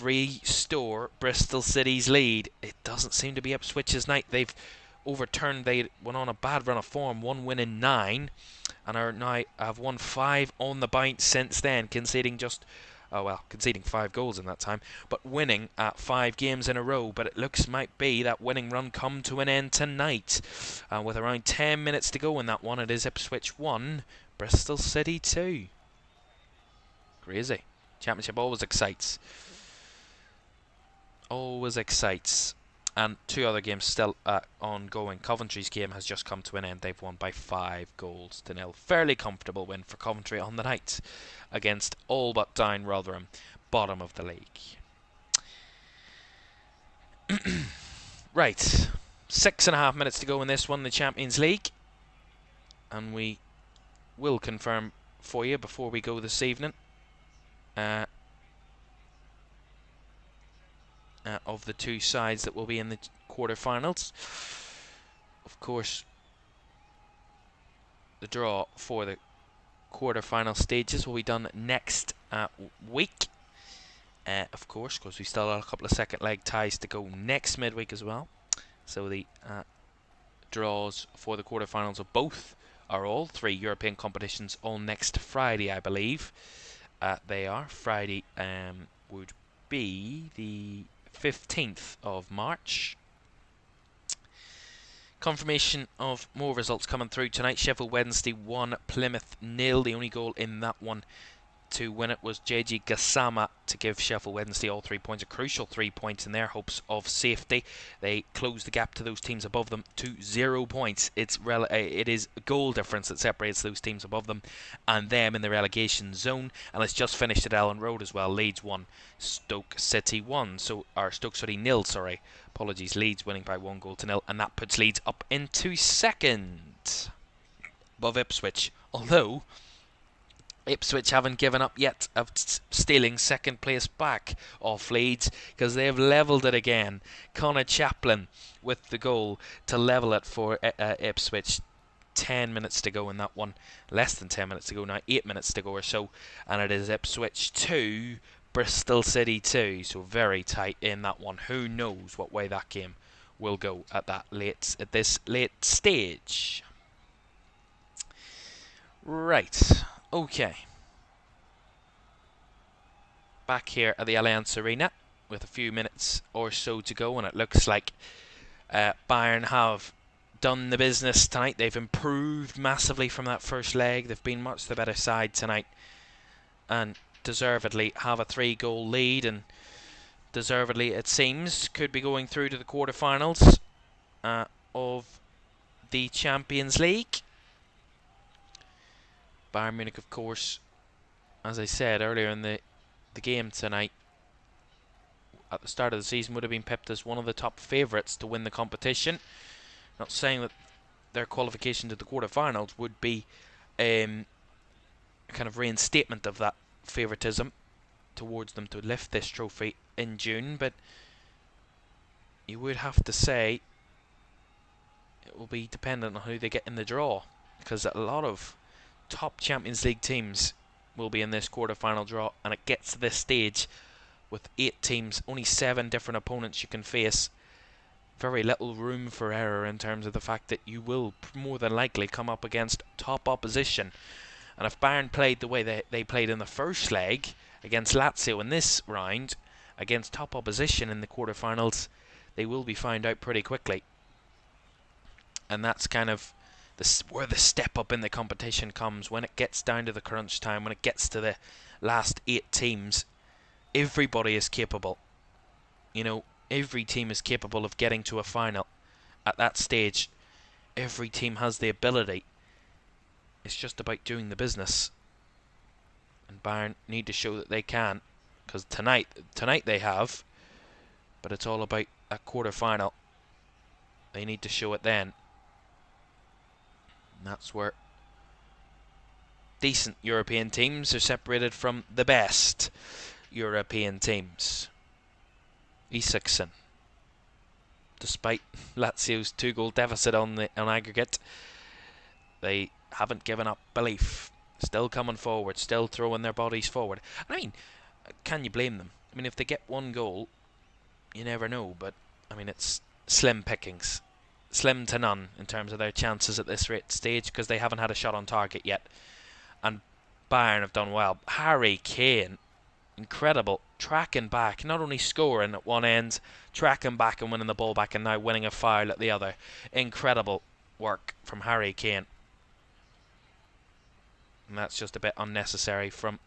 restore Bristol City's lead. It doesn't seem to be Ipswich's night. They've overturned. They went on a bad run of form, 1 win in 9, and are now have won 5 on the bounce since then, conceding 5 goals in that time, but winning at 5 games in a row. But it looks might be that winning run come to an end tonight. With around 10 minutes to go in that one, it is Ipswich 1, Bristol City 2. Crazy. Championship always excites. Always excites. And 2 other games still ongoing. Coventry's game has just come to an end. They've won by 5-0. Fairly comfortable win for Coventry on the night against all but down Rotherham, bottom of the league. Right, 6.5 minutes to go in this one, the Champions League. And we will confirm for you before we go this evening of the 2 sides that will be in the quarterfinals. Of course, the draw for the quarterfinal stages will be done next week. Of course, because we still have a couple of second leg ties to go next midweek as well. So the draws for the quarterfinals of both are all 3 European competitions on next Friday, I believe. They are. Friday would be the 15th of March. Confirmation of more results coming through tonight. Sheffield Wednesday 1, Plymouth 0. The only goal in that one to win it was JG Gassama to give Sheffield Wednesday all 3 points, a crucial 3 points in their hopes of safety. They closed the gap to those teams above them to 0 points. It is goal difference that separates those teams above them and them in the relegation zone. And it's just finished at Ellen Road as well. Leeds 1, Stoke City 1. Stoke City 0, sorry. Apologies, Leeds winning by 1-0, and that puts Leeds up into second above Ipswich. Although Ipswich haven't given up yet of stealing second place back off Leeds, because they have levelled it again. Connor Chaplin with the goal to level it for Ipswich. 10 minutes to go in that one. Less than 10 minutes to go now. 8 minutes to go or so. And it is Ipswich 2, Bristol City 2. So very tight in that one. Who knows what way that game will go at this late stage. Right. Okay. Back here at the Allianz Arena with a few minutes or so to go, and it looks like Bayern have done the business tonight. They've improved massively from that first leg. They've been much the better side tonight, and deservedly have a 3-goal lead, and deservedly, it seems, could be going through to the quarterfinals of the Champions League. Bayern Munich, of course, as I said earlier in the game tonight, at the start of the season would have been pipped as one of the top favourites to win the competition. Not saying that their qualification to the quarterfinals would be a kind of reinstatement of that favouritism towards them to lift this trophy in June. But you would have to say it will be dependent on who they get in the draw, because a lot of top Champions League teams will be in this quarter-final draw, and it gets to this stage with 8 teams, only 7 different opponents you can face. Very little room for error in terms of the fact that you will more than likely come up against top opposition. And if Bayern played the way they played in the first leg against Lazio in this round, against top opposition in the quarterfinals, they will be found out pretty quickly. And that's kind of where the step up in the competition comes. When it gets down to the crunch time, when it gets to the last 8 teams, everybody is capable. You know, every team is capable of getting to a final. At that stage, every team has the ability. It's just about doing the business. And Bayern need to show that they can, because tonight they have, but it's all about a quarter-final. They need to show it then. And that's where decent European teams are separated from the best European teams. Isaacson, despite Lazio's 2-goal deficit on aggregate, they haven't given up belief. Still coming forward, still throwing their bodies forward. I mean, can you blame them? I mean, if they get 1 goal, you never know. But I mean, it's slim pickings. Slim to none in terms of their chances at this stage, because they haven't had a shot on target yet. And Bayern have done well. Harry Kane, incredible, tracking back, not only scoring at one end, tracking back and winning the ball back, and now winning a foul at the other. Incredible work from Harry Kane. And that's just a bit unnecessary from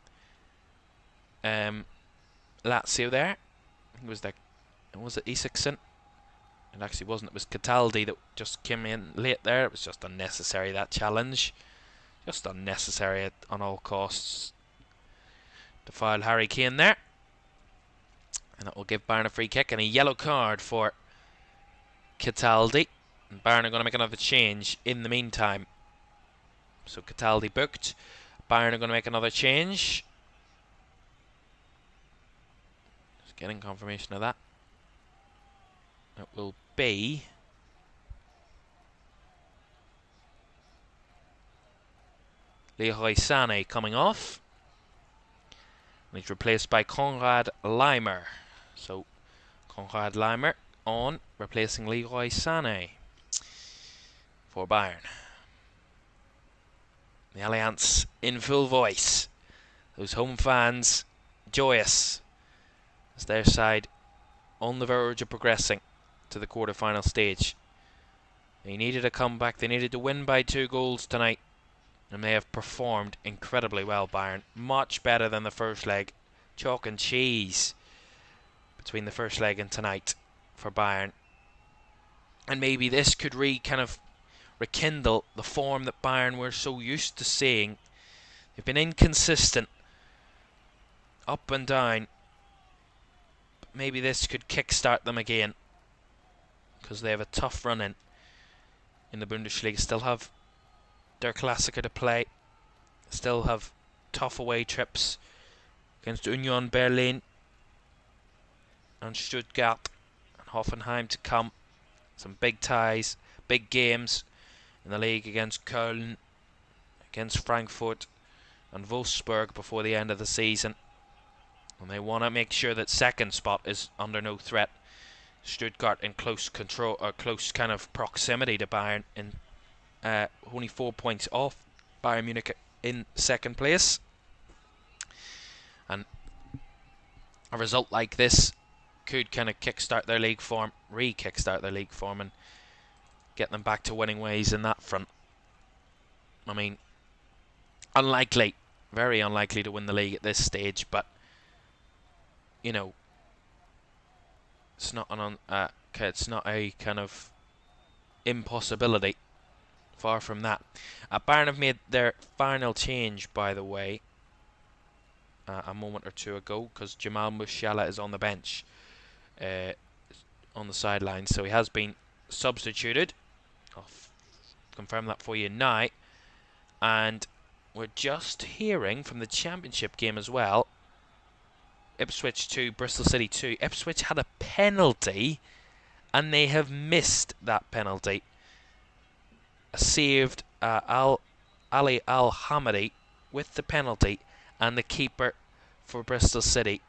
Lazio there. Was it Isaacson? It actually wasn't. It was Cataldi that just came in late there. It was just unnecessary, that challenge. Just unnecessary on all costs to foul Harry Kane there. And that will give Bayern a free kick and a yellow card for Cataldi. And Bayern are going to make another change in the meantime. So Cataldi booked. Bayern are going to make another change. Just getting confirmation of that. It will be Leroy Sané coming off. And he's replaced by Konrad Laimer. So Konrad Laimer on, replacing Leroy Sané for Bayern. The Allianz in full voice. Those home fans joyous as their side on the verge of progressing to the quarter-final stage. They needed a comeback. They needed to win by 2 goals tonight, and they have performed incredibly well, Bayern. Much better than the first leg. Chalk and cheese between the first leg and tonight for Bayern. And maybe this could kind of rekindle the form that Bayern were so used to seeing. They've been inconsistent, up and down. But maybe this could kickstart them again, because they have a tough run in the Bundesliga. Still have their Klassiker to play. Still have tough away trips against Union Berlin and Stuttgart and Hoffenheim to come. Some big ties, big games in the league against Köln, against Frankfurt and Wolfsburg before the end of the season. And they want to make sure that second spot is under no threat. Stuttgart in close control, or close kind of proximity to Bayern, in only 4 points off Bayern Munich in second place. And a result like this could kind of kickstart their league form, re-kickstart their league form, and get them back to winning ways in that front. I mean, unlikely, very unlikely to win the league at this stage, but you know, it's not it's not a kind of impossibility. Far from that. Bayern have made their final change, by the way, a moment or two ago, because Jamal Musiala is on the bench, on the sidelines, so he has been substituted confirm that for you now. And we're just hearing from the Championship game as well. Ipswich 2, Bristol City 2. Ipswich had a penalty, and they have missed that penalty. Saved Ali Al-Hamadi with the penalty, and the keeper for Bristol City,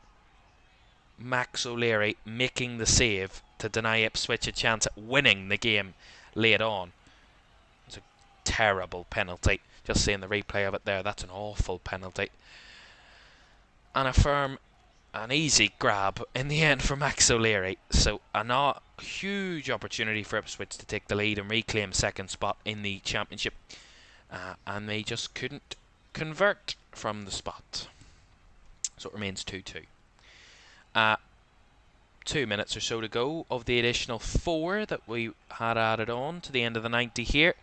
Max O'Leary, making the save to deny Ipswich a chance at winning the game late on. It's a terrible penalty. Just seeing the replay of it there, that's an awful penalty. And an easy grab in the end for Max O'Leary. So a huge opportunity for Ipswich to take the lead and reclaim second spot in the Championship. And they just couldn't convert from the spot. So it remains 2-2. 2 minutes or so to go of the additional 4 that we had added on to the end of the 90 here.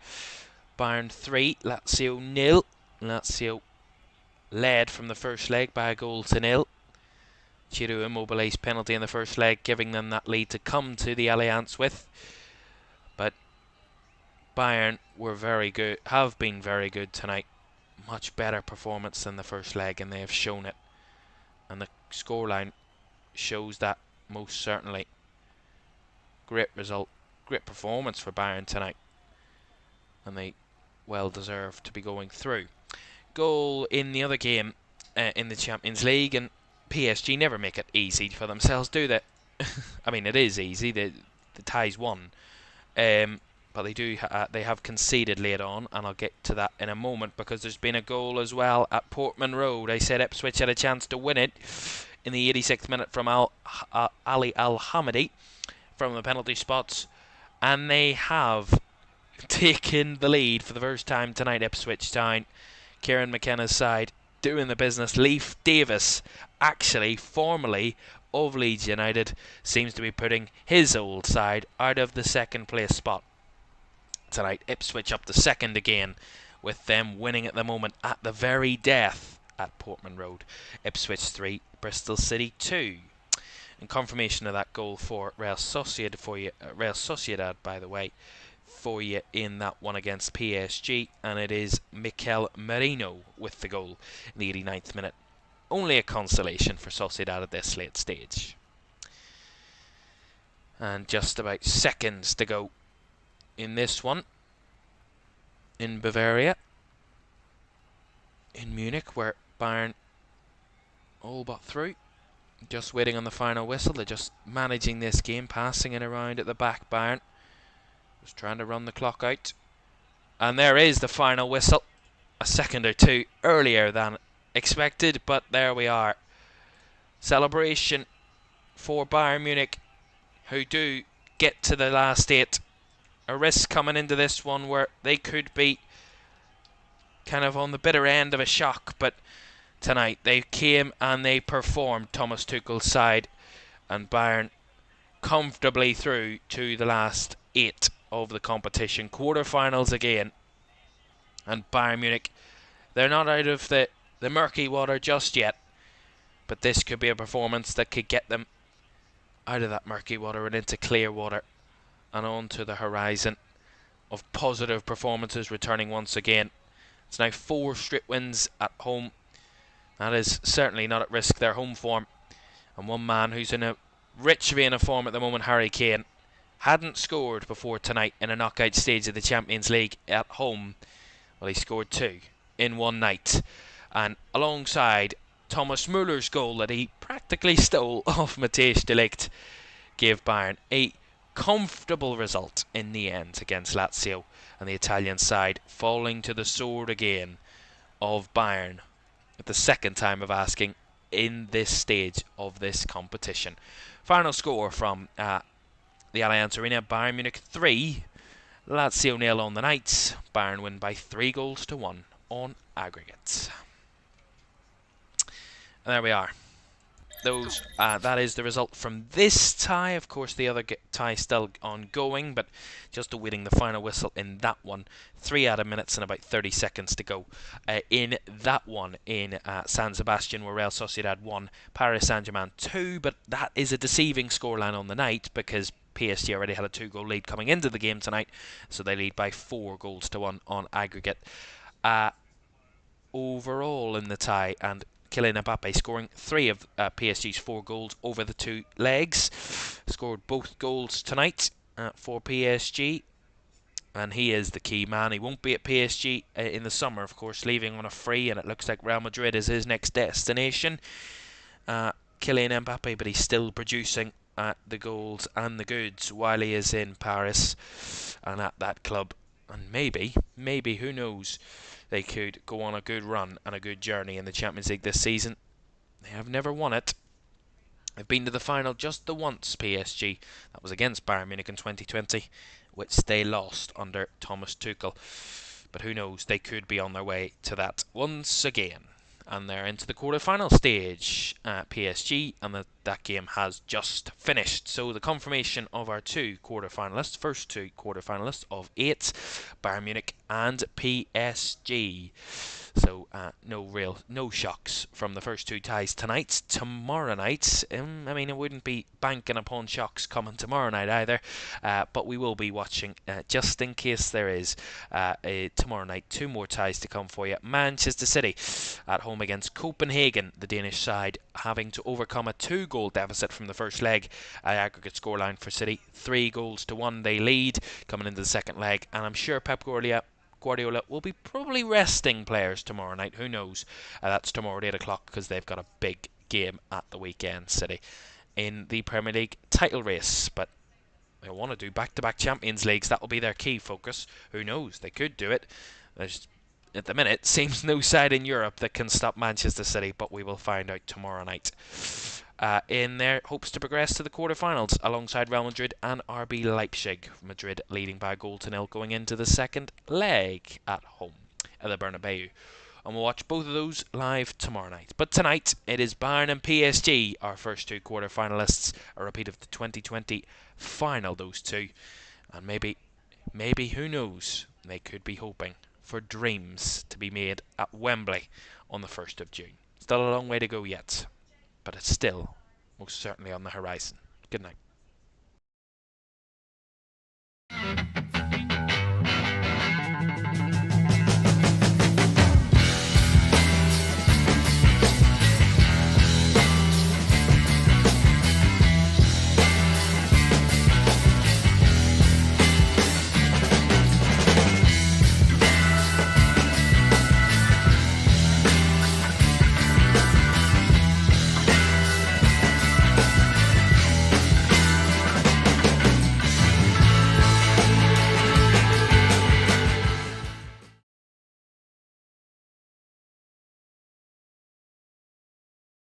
Bayern 3, Lazio 0. Lazio led from the first leg by a goal to 0. Ciro Immobile's penalty in the first leg giving them that lead to come to the Allianz with. But Bayern were very good, have been very good tonight. Much better performance than the first leg, and they have shown it. And the scoreline shows that most certainly. Great result, great performance for Bayern tonight, and they well deserve to be going through. Goal in the other game in the Champions League, and PSG never make it easy for themselves, do they? I mean, it is easy. The tie's won, but they have conceded late on, and I'll get to that in a moment because there's been a goal as well at Portman Road. I said Ipswich had a chance to win it in the 86th minute from Ali Al-Hamadi from the penalty spots, and they have taken the lead for the first time tonight. Ipswich Town, Kieran McKenna's side, doing the business. Leif Davis, actually formerly of Leeds United, seems to be putting his old side out of the second place spot tonight. Ipswich up to second again, with them winning at the moment at the very death at Portman Road. Ipswich 3, Bristol City 2. And confirmation of that goal for Real Sociedad for you, Real Sociedad, by the way, for you in that one against PSG, and it is Mikel Merino with the goal in the 89th minute. Only a consolation for Sociedad at this late stage. And just about seconds to go in this one in Bavaria, in Munich, where Bayern all but through. Just waiting on the final whistle. They're just managing this game, passing it around at the back. Bayern just trying to run the clock out. And there is the final whistle. A second or two earlier than expected, but there we are. Celebration for Bayern Munich, who do get to the last 8. A risk coming into this one where they could be kind of on the bitter end of a shock, but tonight they came and they performed. Thomas Tuchel's side, and Bayern comfortably through to the last 8 of the competition. Quarterfinals again, and Bayern Munich, they're not out of the murky water just yet, but this could be a performance that could get them out of that murky water and into clear water and onto the horizon of positive performances returning once again. It's now 4 straight wins at home. That is certainly not at risk, their home form. And one man who's in a rich vein of form at the moment, Harry Kane, hadn't scored before tonight in a knockout stage of the Champions League at home. Well, he scored 2 in one night. And alongside Thomas Muller's goal that he practically stole off Matthijs de Ligt, gave Bayern a comfortable result in the end against Lazio, and the Italian side falling to the sword again of Bayern at the second time of asking in this stage of this competition. Final score from the Allianz Arena: Bayern Munich 3, Lazio 0 on the night. Bayern win by 3-1 on aggregate. And there we are. That is the result from this tie. Of course, the other tie still ongoing, but just awaiting the final whistle in that one. 3 added minutes and about 30 seconds to go in that one in San Sebastian, where Real Sociedad 1, Paris Saint-Germain 2. But that is a deceiving scoreline on the night, because PSG already had a 2-goal lead coming into the game tonight, so they lead by 4-1 on aggregate. Overall in the tie, and Kylian Mbappe scoring 3 of PSG's 4 goals over the 2 legs. Scored both goals tonight for PSG, and he is the key man. He won't be at PSG in the summer, of course, leaving on a free, and it looks like Real Madrid is his next destination. Kylian Mbappe, but he's still producing the goals and the goods while he is in Paris and at that club. And maybe, who knows, they could go on a good run and a good journey in the Champions League this season. They have never won it. They've been to the final just the once, PSG. That was against Bayern Munich in 2020, which they lost under Thomas Tuchel. But who knows, they could be on their way to that once again. And they're into the quarter-final stage at PSG, and that game has just finished. So the confirmation of our first two quarter-finalists of 8, Bayern Munich and PSG. So no shocks from the first 2 ties tonight. Tomorrow night, I wouldn't be banking upon shocks coming tomorrow night either, but we will be watching just in case there is tomorrow night. 2 more ties to come for you. Manchester City at home against Copenhagen, the Danish side having to overcome a 2-goal deficit from the first leg. Aggregate scoreline for City, 3-1 they lead coming into the second leg, and I'm sure Pep Guardiola will be probably resting players tomorrow night. Who knows? That's tomorrow at 8 o'clock because they've got a big game at the weekend, City, in the Premier League title race. But they want to do back-to-back Champions Leagues. That will be their key focus. Who knows? They could do it. There's, at the minute, seems no side in Europe that can stop Manchester City, but we will find out tomorrow night. In their hopes to progress to the quarterfinals alongside Real Madrid and RB Leipzig. Madrid leading by 1-0 going into the second leg at home at the Bernabeu. And we'll watch both of those live tomorrow night. But tonight, it is Bayern and PSG, our first 2 quarter-finalists. A repeat of the 2020 final, those 2. And maybe, who knows, they could be hoping for dreams to be made at Wembley on the 1st of June. Still a long way to go yet, but it's still most certainly on the horizon. Good night.